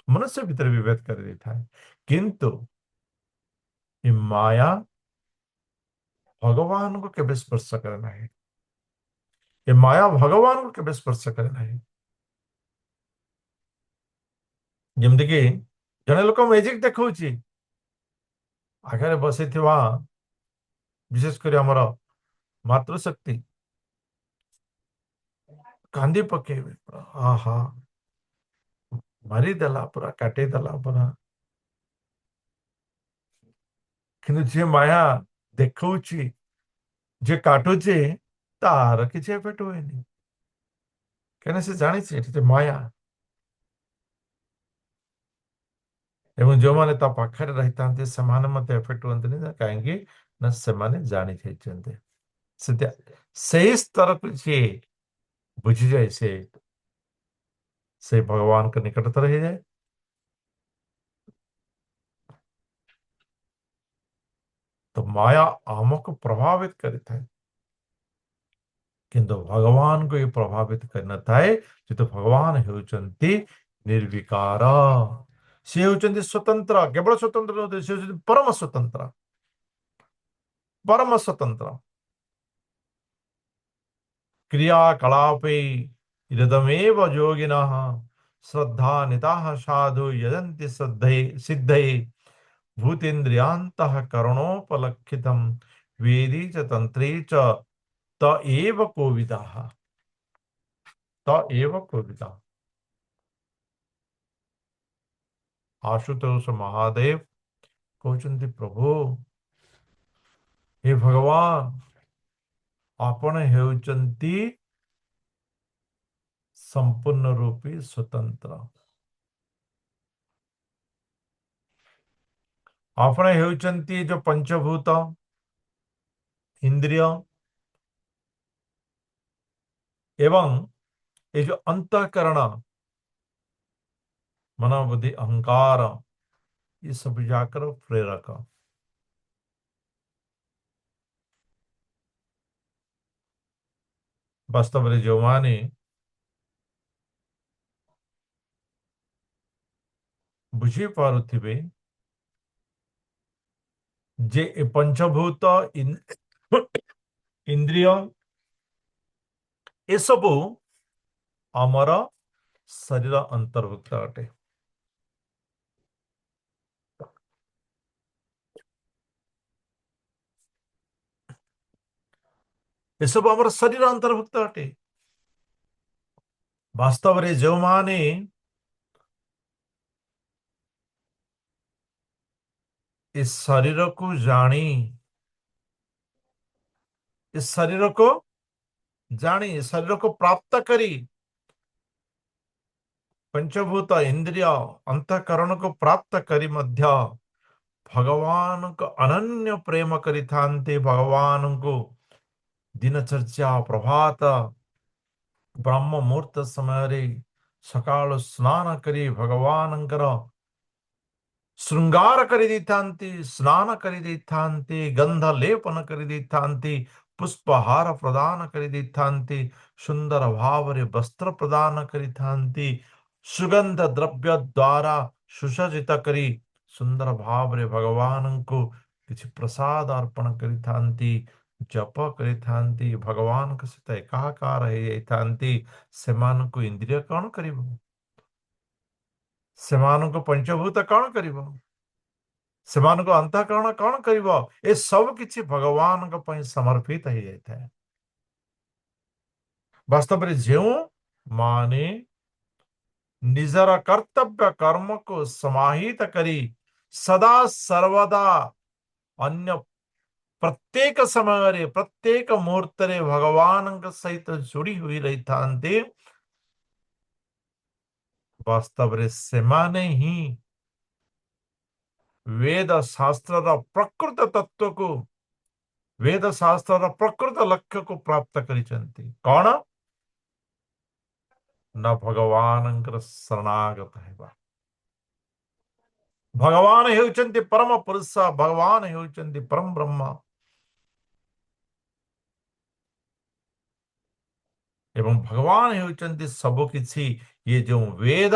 Speaker 1: ମନୁଷ୍ୟ ଭିତରେ ବିଭେଦ କରିଦେଇଥାଏ। କିନ୍ତୁ ଏ ମାୟା ଭଗବାନଙ୍କୁ କେବେ ସ୍ପର୍ଶ କରେ ନାହିଁ। ଏ ମାୟା ଭଗବାନଙ୍କୁ କେବେ ସ୍ପର୍ଶ କରେ ନାହିଁ। ଯେମିତିକି ଜଣେ ଲୋକ ମ୍ୟାଜିକ ଦେଖଉଛି, ଆଗରେ ବସିଥିବା ବିଶେଷ କରି ଆମର ମାତୃଶକ୍ତି କାନ୍ଦି ପକେଇବେ, ଆହା ମାରିଦେଲା ପୁରା, କାଟିଦେଲା ପୁରା। କିନ୍ତୁ ଯିଏ ମାୟା ଦେଖଉଛି, ଯିଏ କାଟୁଛି, ତାର କିଛି ଏଫେକ୍ଟ ହୁଏନି, କାହିଁକିନା ସେ ଜାଣିଛି ଏଠି ମାୟା। ଏବଂ ଯେଉଁମାନେ ତା ପାଖରେ ରହିଥାନ୍ତି ସେମାନେ ମଧ୍ୟ ଏଫେକ୍ଟ ହୁଅନ୍ତିନି, କାହିଁକି ନା ସେମାନେ ଜାଣି ଯାଇଛନ୍ତି। ସେଟା ସେହି ସ୍ତରକୁ ଯିଏ ବୁଝିଯାଏ ସେ ଭଗବାନଙ୍କ ନିକଟତର ହେଇଯାଏ। ତ ମାୟା ଆମକୁ ପ୍ରଭାବିତ କରିଥାଏ, କିନ୍ତୁ ଭଗବାନଙ୍କୁ ଏ ପ୍ରଭାବିତ କରିନଥାଏ, ଯେହେତୁ ଭଗବାନ ହେଉଛନ୍ତି ନିର୍ବିକାର। ସେ ହେଉଛନ୍ତି ସ୍ୱତନ୍ତ୍ର, କେବଳ ସ୍ୱତନ୍ତ୍ର ନୁହନ୍ତି, ସେ ହେଉଛନ୍ତି ପରମ ସ୍ୱତନ୍ତ୍ର, ପରମ ସ୍ୱତନ୍ତ୍ର। क्रियाकलापे इदमेव योगिनः श्रद्धान्विताः साधु यजन्ति सिद्धये भूतेन्द्रियान्तः करणोपलक्षितं वेदी च तन्त्रे च त एव कोविदाः, त एव कोविदाः। आशुतोष महादेव कहते प्रभु, हे भगवान, आपण हेउचंती संपूर्ण रूपी स्वतंत्र, आपण हेउचंती जो पंचभूत इंद्रिय एवं ये जो अंतःकरण मनोबुद्धि अहंकार, ये सब जाकर प्रेरक। वास्तव में जो माने बुझी पारुथिबे जे ए पंचभूत इंद्रिय ये सब अमर शरीर अंतर्भुक्त अटे। ये सब अमर शरीर अंतर्भुक्त अटे। वास्तव में जो माने इस शरीर को जानी, इस शरीर को जानी, शरीर को प्राप्त करी, पंचभूत इंद्रिय अंतःकरण को प्राप्त करी मध्य भगवान को अनन्य प्रेम करि थांते। भगवान को दिनचर्या प्रभात ब्रह्म मुहूर्त समय सकाल स्नान करी भगवानंकर श्रृंगार करि देथांती, स्नान करि देथांती, गंध लेपन करि देथांती, पुष्पहार प्रदान करि देथांती, सुंदर भावरे वस्त्र प्रदान करिथांती, सुगंध द्रव्य द्वारा सुसज्जित करी सुंदर भावरे भगवान को किसी प्रसाद अर्पण करिथांती, जप करिथांती, भगवान के सहित एकाकार हो जाइथांती। सेମାନଙ୍କୁ इंद्रिय कौन करिवो, सेମାନଙ୍କୁ पंचभूत कौन करिवो, सेମାନଙ୍କୁ अंतःकरण कौन करिवो। ए सब किछि भगवान को पई समर्पित हो जाता है। वास्तव में जो माने निजर कर्तव्य कर्म को समाहित करी सदा सर्वदा अन्य प्रत्येक समय रे प्रत्येक मुहूर्त रे भगवान सहित जोड़ी हुई रही थांते, वास्तव रे सेमाने ही वेद शास्त्र प्रकृत तत्व को, वेद शास्त्र प्रकृत लक्ष्य को प्राप्त करिसंती। कौन न भगवान शरणागत है। भगवान हेउचंती परम पुरुष, भगवान हेउचंती परम ब्रह्म एवं भगवान हेउचंती सब किछि। ये जो वेद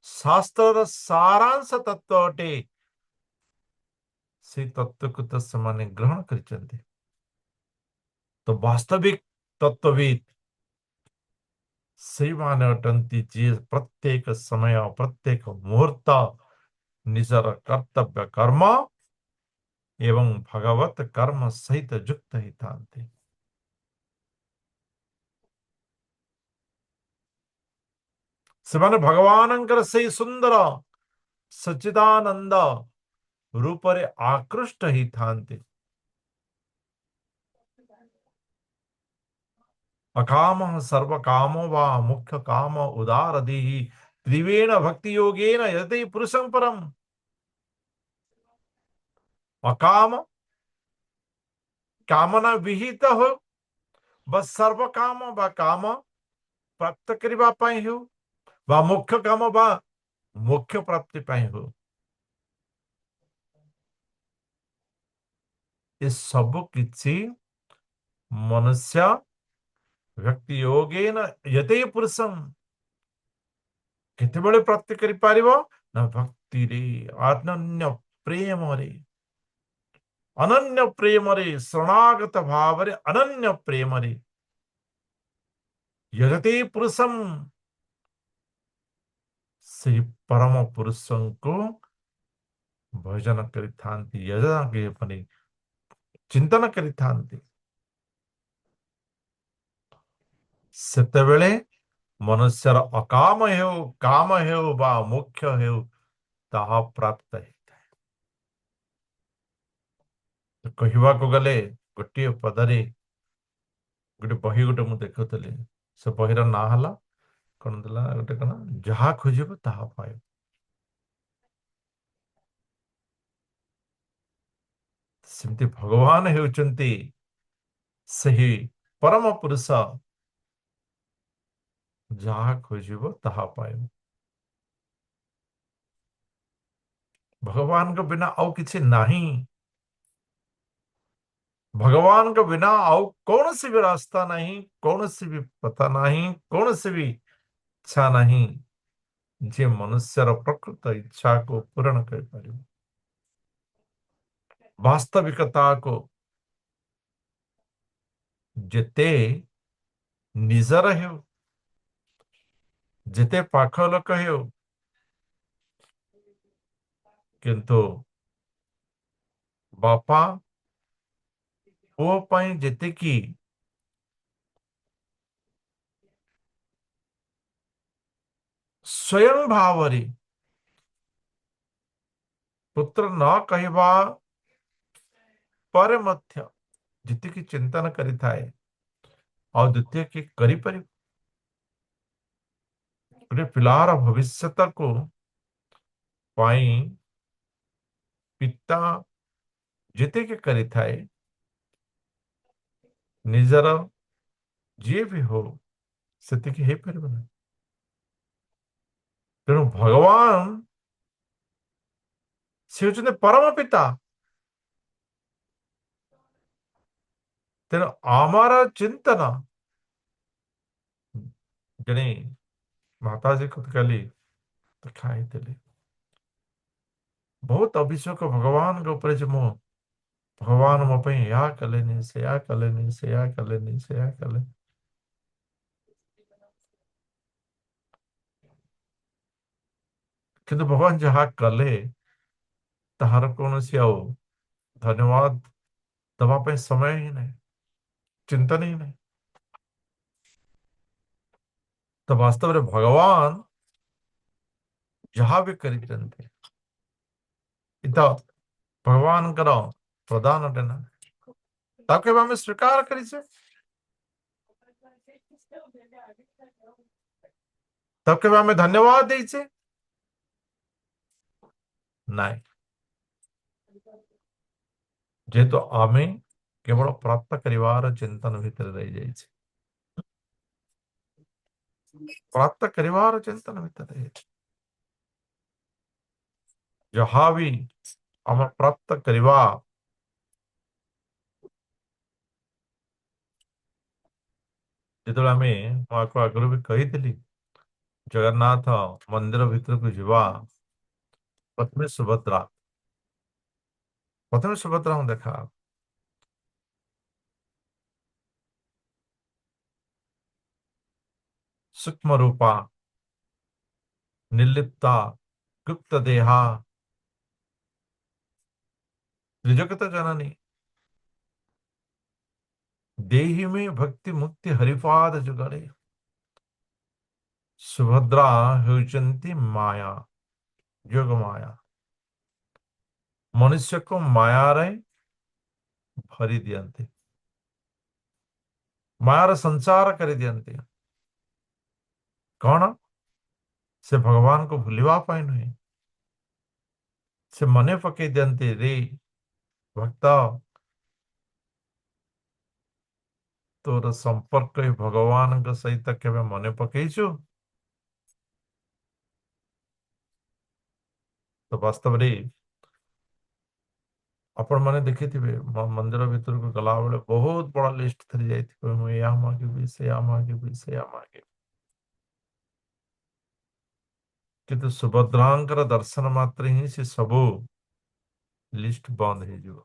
Speaker 1: शास्त्र सारांश तत्व अटे से तत्व को तो समाने ग्रहण करिसंती। तो वास्तविक तत्वविद से माने अटंती जे प्रत्येक समय प्रत्येक मुहूर्त निजर कर्तव्य कर्म एवं भगवत कर्म सहित युक्त ही थांते। ସେମାନେ ଭଗବାନଙ୍କର ସେଇ ସୁନ୍ଦର ସଚ୍ଚିଦାନନ୍ଦ ରୂପରେ ଆକୃଷ୍ଟ ହେଇଥାନ୍ତି। अकाम सर्व कामो वा मुख्य काम उदार देहि त्रिवेण भक्ति योगेन यदि पुरुषं परम। अकाम कामना विहित हो बस सर्व काम बा काम प्राप्त करबा पाई हो बा मुख्य काम बा मोक्ष प्राप्ति पाई हो ये सब किछि मनुष्य व्यक्ति योगेन यते पुरुषम केतेबेले प्राप्ति करि पारिबो ना भक्ति रे अनन्य प्रेम रे अनन्य प्रेम रे शरणागत भाव रे अनन्य प्रेम रे यजते पुरुषम से परम पुरुषଙ୍କୁ भजन କରିଥାନ୍ତି यजना के अपने चिंतन କରିଥାନ୍ତି ସେତେବେଳେ ମନୁଷ୍ୟର ଅକାମ ହେଉ କାମ ହେଉ ବା ମୋକ୍ଷ ହେଉ ତାହା ପ୍ରାପ୍ତ ହେଇଥାଏ କହିବାକୁ ଗଲେ ଗୋଟିଏ ପଦରେ ଗୋଟେ ବହି ଗୋଟେ ମୁଁ ଦେଖୁଥିଲି ସେ ବହିର ନାଁ ହେଲା କଣ ଥିଲା ଗୋଟେ କଣ ଯାହା ଖୋଜିବ ତାହା ପାଇବ ସେମିତି ଭଗବାନ ହେଉଛନ୍ତି ସେହି ପରମ ପୁରୁଷ ଯାହା ଖୋଜିବ ତାହା ପାଇବ ଭଗବାନଙ୍କ ବିନା ଆଉ କିଛି ନାହିଁ ଭଗବାନଙ୍କ ବିନା ଆଉ କୌଣସି ବି ରାସ୍ତା ନାହିଁ କୌଣସି ବି ପଥ ନାହିଁ କୌଣସି ବି ଇଚ୍ଛା ନାହିଁ ଯିଏ ମନୁଷ୍ୟର ପ୍ରକୃତ ଇଚ୍ଛାକୁ ପୂରଣ କରିପାରିବ ବାସ୍ତବିକତାକୁ ଯେତେ ନିଜର ହେଉ ଯେତେ ପାଖ ଲୋକ ହେଉ କିନ୍ତୁ ବାପା ପୁଅ ପାଇଁ ଯେତିକି ସ୍ୱୟଂ ଭାବରେ ପୁତ୍ର ନ କହିବା ପରେ ମଧ୍ୟ ଯେତିକି ଚିନ୍ତନ କରିଥାଏ ଆଉ ଦ୍ୱିତୀୟ କି କରିପାରିବ ଗୋଟେ ପିଲାର ଭବିଷ୍ୟତକୁ ପାଇଁ ପିତା ଯେତିକି କରିଥାଏ ନିଜର ଯିଏ ବି ହଉ ସେତିକି ହେଇପାରିବ ନାହିଁ ତେଣୁ ଭଗବାନ ସେ ହେଉଛନ୍ତି ପରମ ପିତା ତେଣୁ ଆମର ଚିନ୍ତନ ଜଣେ ମାତାଜୀ କାଲି ଦେଖା ହେଇଥିଲେ ବହୁତ ଅଭିଷେକ ଭଗବାନଙ୍କ ଉପରେ ଯେ ମୁଁ ଭଗବାନ ମୋ ପାଇଁ ଏହା କଲେନି ସେୟା କଲେନି ସେୟା କଲେନି ସେୟା କଲେ କିନ୍ତୁ ଭଗବାନ ଯାହା କଲେ ତାହାର କୌଣସି ଆଉ ଧନ୍ୟବାଦ ଦବା ପାଇଁ ସମୟ ହିଁ ନାହିଁ ଚିନ୍ତନ ହିଁ ନାହିଁ ତ ବାସ୍ତବରେ ଭଗବାନ ଯାହା ବି କରିଛନ୍ତି ଏ ତ ଭଗବାନଙ୍କର ପ୍ରଦାନ ଅଟେ ନା ତାକୁ କେବେ ଆମେ ସ୍ୱୀକାର କରିଛେ ତାକୁ କେବେ ଆମେ ଧନ୍ୟବାଦ ଦେଇଛେ ନାଇଁ ଯେହେତୁ ଆମେ କେବଳ ପ୍ରାପ୍ତ କରିବାର ଚିନ୍ତନ ଭିତରେ ରହିଯାଇଛି ପ୍ରାପ୍ତ କରିବାର ଚିନ୍ତନ ଭିତରେ ଯାହା ବି ଆମେ ପ୍ରାପ୍ତ କରିବା ଯେତେବେଳେ ଆମେ ମୁଁ ଆଗରୁ ବି କହିଥିଲି ଜଗନ୍ନାଥ ମନ୍ଦିର ଭିତରକୁ ଯିବା ପ୍ରଥମେ ସୁଭଦ୍ରାଙ୍କୁ ଦେଖା ସୂକ୍ଷ୍ମ ରୂପା निर्लिप्ता गुप्त देहा त्रिजगत जननी देहि में भक्ति मुक्ति हरिपाद जुगले सुभद्रा होचंती माया जोग माया मनुष्य को माया रे भरी दियंती मायार संसार कर दियंती कौन से भगवान को भूलिबा पाई नुहे से मने पकई दियंती रे ଭକ୍ତ ତୋର ସମ୍ପର୍କ ଏଇ ଭଗବାନଙ୍କ ସହିତ କେବେ ମନେ ପକେଇଛୁ? ତ ବାସ୍ତବରେ ଆପଣ ମାନେ ଦେଖିଥିବେ ମନ୍ଦିର ଭିତରକୁ ଗଲାବେଳେ ବହୁତ ବଡ ଲିଷ୍ଟ ଧରି ଯାଇଥିବେ, ମୁଁ ଏହା ମାଗିବି, ସେୟା ମାଗିବି, ସେୟା ମାଗିବି। କିନ୍ତୁ ସୁଭଦ୍ରାଙ୍କର ଦର୍ଶନ ମାତ୍ରେ ହିଁ ସେ ସବୁ ଲିଷ୍ଟ ବନ୍ଦ ହେଇଯିବ।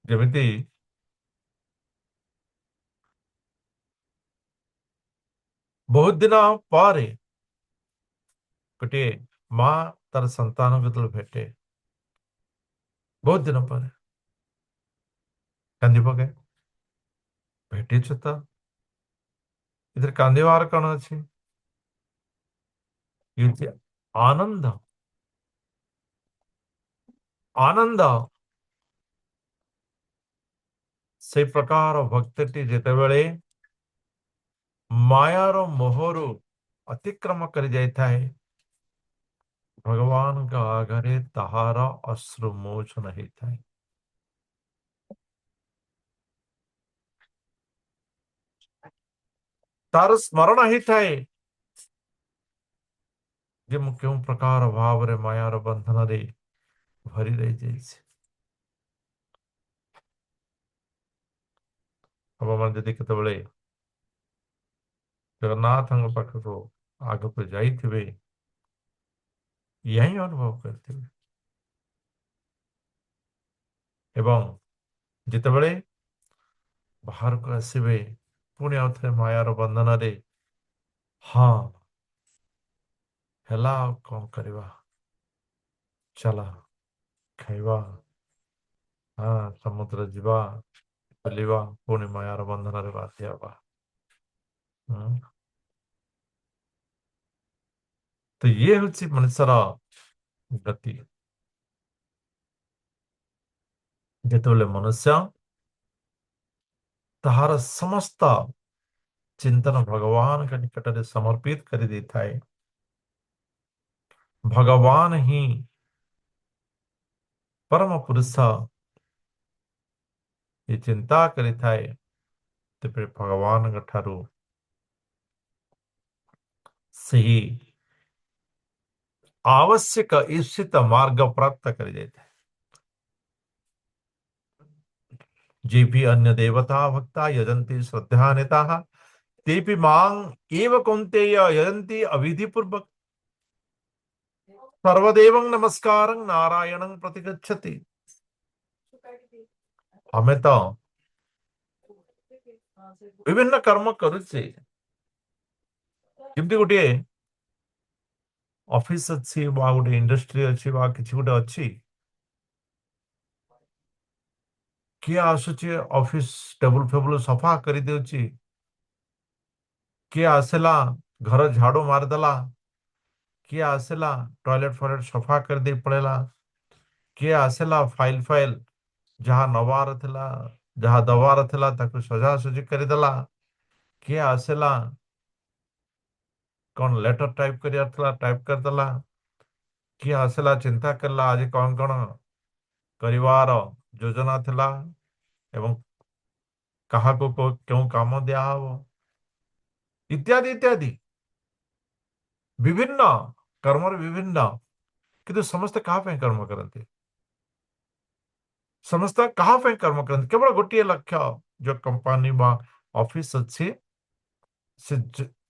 Speaker 1: ଯେମିତି ବହୁତ ଦିନ ପରେ ଗୋଟିଏ ମା ତାର ସନ୍ତାନକୁ ଯେତେବେଳେ ଭେଟେ, ବହୁତ ଦିନ ପରେ କାନ୍ଦି ପକାଏ। ଭେଟିଛୁ ତ, ଏଥିରେ କାନ୍ଦିବାର କଣ ଅଛି? ଇଏ ଯେ ଆନନ୍ଦ, ଆନନ୍ଦ। ସେଇ ପ୍ରକାର ଭକ୍ତିଟି ଯେତେବେଳେ ମାୟାର ମୋହରୁ ଅତିକ୍ରମ କରି ଯାଇଥାଏ, ଭଗବାନଙ୍କ ଆଗରେ ତାହାର ଅଶ୍ରୁ ମୋଚନ ହେଇଥାଏ। ତାର ସ୍ମରଣ ହେଇଥାଏ ଯେ ମୁଁ କେଉଁ ପ୍ରକାର ଭାବରେ ମାୟାର ବନ୍ଧନରେ ଭରି ରହିଯାଇଛି। ଆପଣମାନେ ଯଦି କେତେବେଳେ ଜଗନ୍ନାଥଙ୍କ ପାଖକୁ ଆଗକୁ ଯାଇଥିବେ, ଏହା ହିଁ ଅନୁଭବ କରିଥିବେ। ଏବଂ ଯେତେବେଳେ ବାହାରକୁ ଆସିବେ, ପୁଣି ଆଉଥରେ ମାୟାର ବନ୍ଧନରେ, ହଁ ହେଲା ଆଉ କଣ କରିବା, ଚାଲ ଖାଇବା, ହଁ ସମୁଦ୍ର ଯିବା, ବୁଲିବା, ପୁଣି ମାୟାର ବନ୍ଧନରେ ବାଧ୍ୟ ହବା। ହୁଁ। ତ ଇଏ ହେଉଛି ମଣିଷର ଗତି। ଯେତେବେଳେ ମନୁଷ୍ୟ ତାହାର ସମସ୍ତ ଚିନ୍ତନ ଭଗବାନଙ୍କ ନିକଟରେ ସମର୍ପିତ କରିଦେଇଥାଏ, ଭଗବାନ ହିଁ ପରମ ପୁରୁଷ ଏ ଚିନ୍ତା କରିଥାଏ, ତେବେ ଭଗବାନଙ୍କ ଠାରୁ ସେହି आवश्यक ईप्सित मार्ग प्राप्त कर जाता है। जे भी अन्य देवता भक्ता यजंती श्रद्धान्विता ते भी मांग एव कौन्तेय यजंती अविधि पूर्वक सर्वदेवं नमस्कारं नारायणं प्रतिगच्छति। हमें तो विभिन्न कर्म करुचे, जेमती गोटे ऑफिस अच्छी बा गोटे इंडस्ट्री अच्छी बा किसी गोटे अच्छी, किए आसुची ऑफिस टेबल फेबल सफा कर देउची, किए आसला घर झाड़ू मारदेला, किए आसला टॉयलेट फॉयलेट सफा कर दे पड़ेला, किए आसला फाइल फाइल जहाँ नवार थिला, जहाँ दबार थिला ताकू सजासजी करदेला, किए आसला कौन लेटर टाइप करियार थिला टाइप करदेला, किए आसला चिंता करला आज कौन कौन करिवार योजना थिला एवं काहाको को क्यों काम दिया हबो इत्यादि इत्यादि विभिन्न कर्म विभिन्न, किंतु समस्त कहा पे कर्म करते, समस्त कहा पे कर्म करते, केवल गोटे लक्ष्य जो कंपनी बा ऑफिस अच्छी से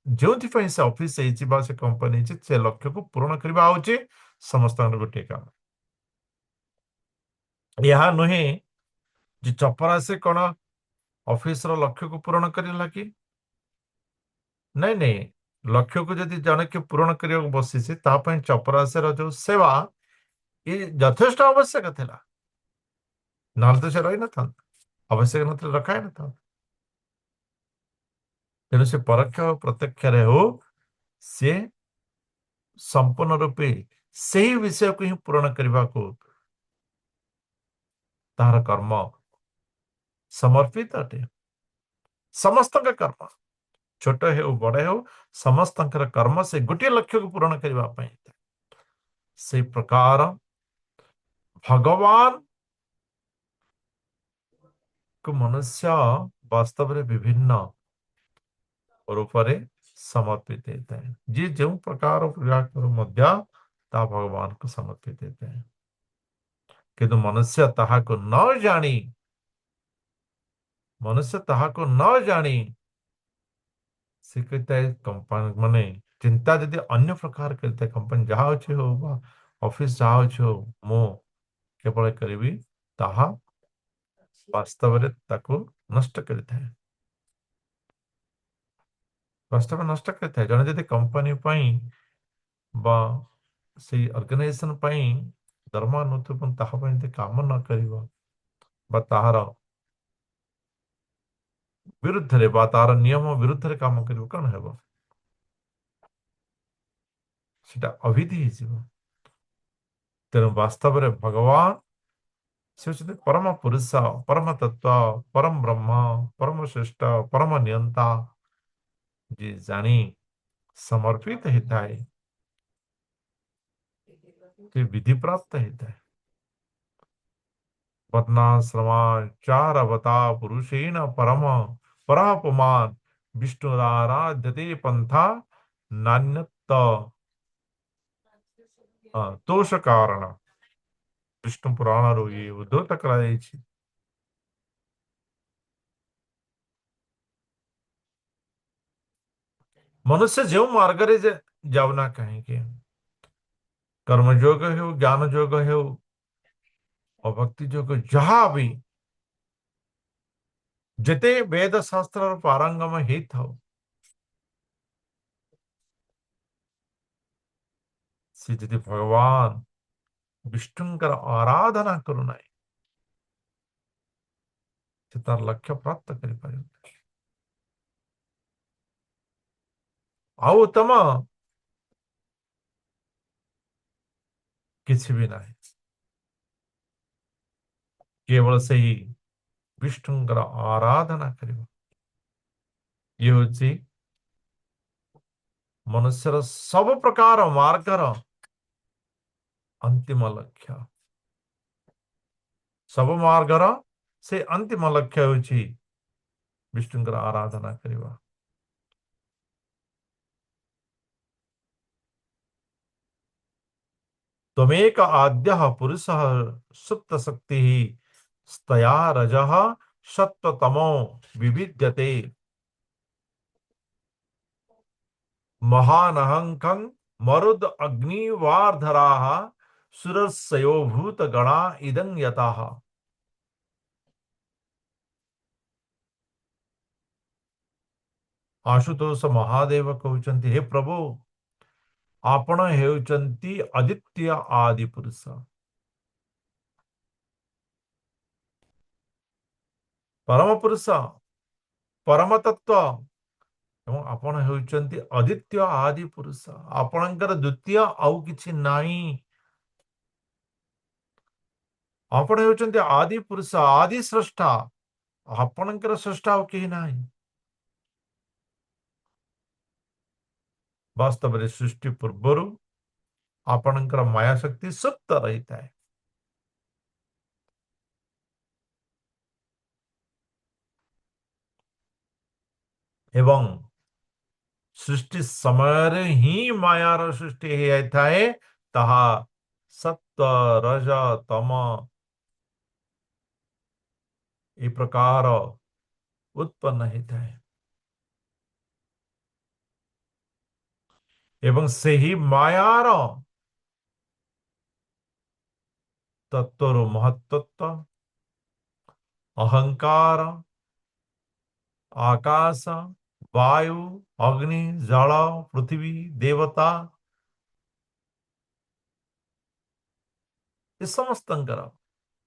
Speaker 1: जो से ऑफिस से कंपनी से लक्ष्य को पूर्ण करवा होची समस्त गोटे काम। यह नुहे जे चपरा से कौन ऑफिस रो लक्ष्य को पूर्ण करला कि नहीं नहीं, लक्ष्य को जदि जने के पूर्ण करने को बसी से चपरासी रो जो सेवा ये यथेष्ट आवश्यक थिला, नल तो से रही न था, आवश्यक न रखा न था। तेणु से परोक्ष और प्रत्यक्ष रे हो से संपूर्ण रूपे सही विषय को ही पूर्ण करने को तार कर्म समर्पित अटे, समस्त का कर्म छोट हो बड़ हो समस्त कर्म से गोटे लक्ष्य को पूरण करने से प्रकार भगवान को मनुष्य वास्तव में विभिन्न रूप से समर्पित होता है। जी जो प्रकार क्रिया ता भगवान को समर्पित होता है, किंतु मनुष्य ताहा को न जानी से कहता है कंपनी माने चिंता यदि अन्य प्रकार करते कंपनी जहाँ अच्छे हो बा ऑफिस जहाँ अच्छे हो मो केवल करी ताहा वास्तव में ताको नष्ट करता है। वास्तव में नष्ट करता है जन यदि कंपनी बा से ऑर्गेनाइजेशन दरमा नथुपन ताहा यदि काम न करिबा बा ताहार विरुद्ध रे बा तार नियम विरुद्ध रे काम करिबो कौन हेबो सेटा अविधि हिजिबो। तेणु वास्तव में भगवान से होते परम पुरुष परम तत्व परम ब्रह्म परम श्रेष्ठ परम नियंता जी जानी समर्पित होता है कि विधि प्राप्त होता है। वर्णाश्रमाचार अवता पुरुषेण परम परापमान विष्णुराराध्यते पंथा नान्यत दोष कारण विष्णु पुराण रो ये उद्धृत कराଯାଇଛି। मनुष्य जो मार्ग रे जावना कहेंगे कर्मयोग हो ज्ञान योग हो और भक्ति योग जहाँ भी जिते वेद शास्त्र पारंगम ही था से यदि भगवान विष्णुकर आराधना करूना से तार लक्ष्य प्राप्त कर पारे आउ तम किसी भी नहीं केवल से ही विष्णुकर आराधना करिबा ये होची मनुष्यर सब प्रकार मार्गर अंतिम लक्ष्य। सब मार्गर से अंतिम लक्ष्य होची विष्णुकर आराधना करिबा। त्वमेक आद्यः पुरुषः सुप्त शक्ति स्तया रजः सत्वतमो विविद्यते महानहंकं मरुद अग्निवार्धराः सुरसयो भूत गणा इदं यताः। आशुतोष महादेव कहउचंती हे प्रभु आपण हेउचंती अदित्य आदि पुरुष परम पुरुष परम तत्व ଏବଂ ଆପଣ ହେଉଛନ୍ତି ଅଦିତ୍ୟ ଆଦି ପୁରୁଷ ଆପଣଙ୍କର ଦ୍ୱିତୀୟ ଆଉ କିଛି ନାହିଁ। ଆପଣ ହେଉଛନ୍ତି ଆଦି ପୁରୁଷ ଆଦି ସ୍ରଷ୍ଟା ଆପଣଙ୍କର ସ୍ରଷ୍ଟା ଆଉ କେହି ନାହିଁ। ବାସ୍ତବରେ ସୃଷ୍ଟି ପୂର୍ବରୁ ଆପଣଙ୍କର ମାୟା ଶକ୍ତି ସୁପ୍ତ ରହିଥାଏ ଏବଂ ସୃଷ୍ଟି ସମୟରେ ହିଁ ମାୟାର ସୃଷ୍ଟି ହେଇଯାଇଥାଏ। ତାହା ସତ୍ଵ ରଜ ତମ ଏ ପ୍ରକାର ଉତ୍ପନ୍ନ ହେଇଥାଏ ଏବଂ ସେହି ମାୟାର तत्वर महत्त्व अहंकार आकाश वायु अग्नि जल पृथ्वी देवता ये समस्त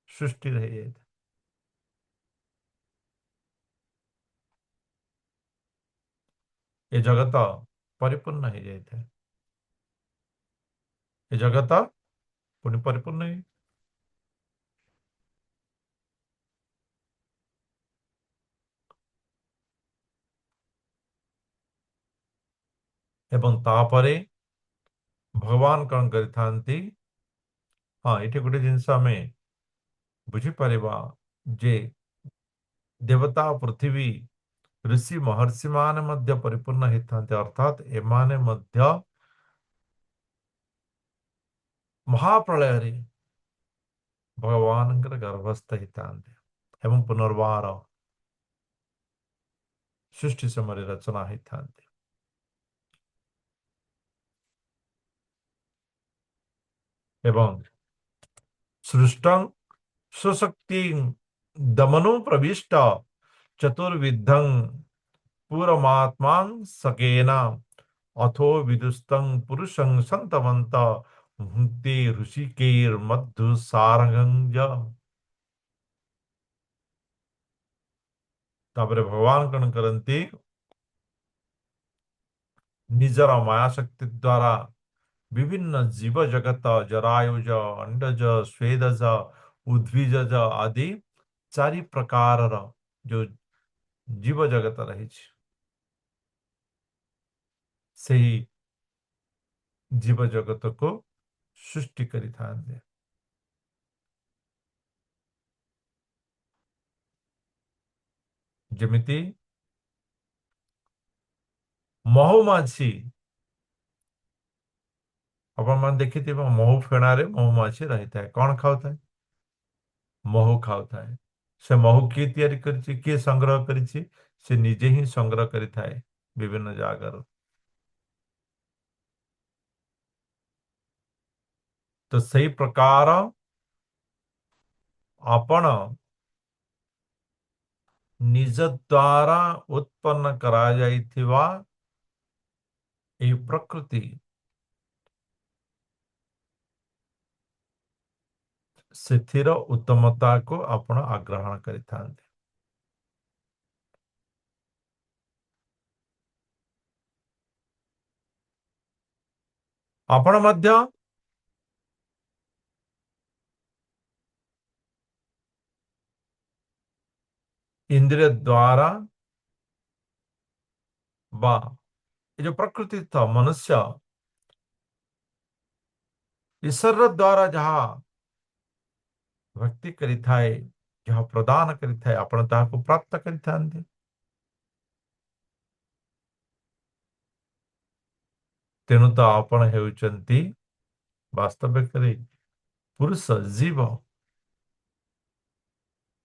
Speaker 1: सृष्टि रही है। ये जगत परिपूर्ण हो जाए ये जगत पुणी परिपूर्ण है। ଏବଂ ତାପରେ ଭଗବାନ କଣ କରିଥାନ୍ତି? ହଁ, ଏଠି ଗୋଟେ ଜିନିଷ ଆମେ ବୁଝିପାରିବା ଯେ ଦେବତା ପୃଥିବୀ ଋଷି ମହର୍ଷି ମାନେ ମଧ୍ୟ ପରିପୂର୍ଣ୍ଣ ହେଇଥାନ୍ତି, ଅର୍ଥାତ୍ ଏମାନେ ମଧ୍ୟ ମହାପ୍ରଳୟରେ ଭଗବାନଙ୍କର ଗର୍ଭସ୍ଥ ହେଇଥାନ୍ତି ଏବଂ ପୁନର୍ବାର ସୃଷ୍ଟି ସମୟରେ ରଚନା ହେଇଥାନ୍ତି। ଏବଂ ସୃଷ୍ଟଂ स्वशक्ति दमनो प्रविष्ट चतुर्विधं पूरमात्मा सकेन अथो विदुस्तं पुरुषं संतवंत भुंक्ते ऋषिकेर मधु सारंग। तापर भगवान कण करती निजर माया शक्ति द्वारा विभिन्न जीव जगत जरायुज अंडज स्वेदज उद्भिजज आदि चारि प्रकार जो जीव जगत रही ସେହି ଜୀବ ଜଗତକୁ ସୃଷ୍ଟି କରିଥାନ୍ତି। ଯେମିତି ମହୁମାଛି, ଆପଣମାନେ ଦେଖିଥିବେ ମହୁ ଫେଣାରେ ମହୁମାଛି ରହିଥାଏ, କଣ ଖାଉଥାଏ? ମହୁ ଖାଉଥାଏ। ସେ ମହୁ କିଏ ତିଆରି କରିଛି, କିଏ ସଂଗ୍ରହ କରିଛି? ସେ ନିଜେ ହିଁ ସଂଗ୍ରହ କରିଥାଏ ବିଭିନ୍ନ ଜାଗାରୁ। ତ ସେଇ ପ୍ରକାର ଆପଣ ନିଜ ଦ୍ୱାରା ଉତ୍ପନ୍ନ କରାଯାଇଥିବା ଏହି ପ୍ରକୃତି, ସେଥିର ଉତ୍ତମତାକୁ ଆପଣ ଆଗ୍ରହଣ କରିଥାନ୍ତି। ଆପଣ ମଧ୍ୟ इंद्रिय द्वारा बा ये जो प्रकृति था मनुष्य ईश्वर द्वारा जहाँ भक्ति करिथाए, जहाँ प्रदान करिथाए, आपण ताहाକୁ प्राप्त करिथाନ୍ତି। तेणु तो आपण हेउचंती वास्तविकरे पुरुष जीव।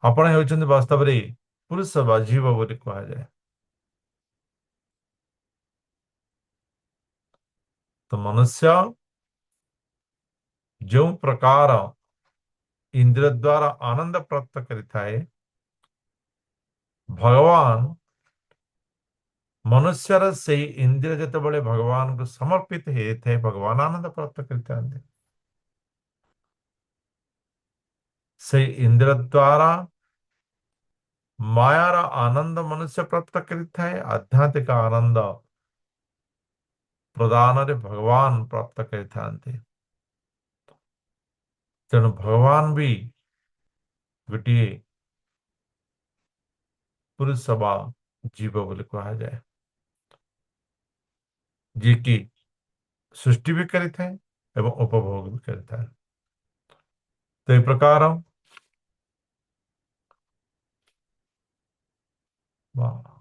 Speaker 1: आपण हेउचंती वास्तवरे पुरुष बा जीव बोली कहा जाए। तो मनुष्य जो प्रकार इंद्रिय द्वारा आनंद प्राप्त करिथाए, भगवान मनुष्यर से इंद्रिय जेतेबेले भगवान को समर्पित हेते भगवान आनंद प्राप्त करिथाନ୍ତି। से इंद्र द्वारा मायार आनंद मनुष्य प्राप्त करिथाए, आध्यात्मिक आनंद प्रदान रे भगवान प्राप्त करिथाନ୍ତି। तेणु भगवान भी गोटे पुरुष बा जीव बोली कहा जाए, जी की सृष्टि भी करिथाए एवं उपभोग भी करिथाए। तो ये प्रकार वाह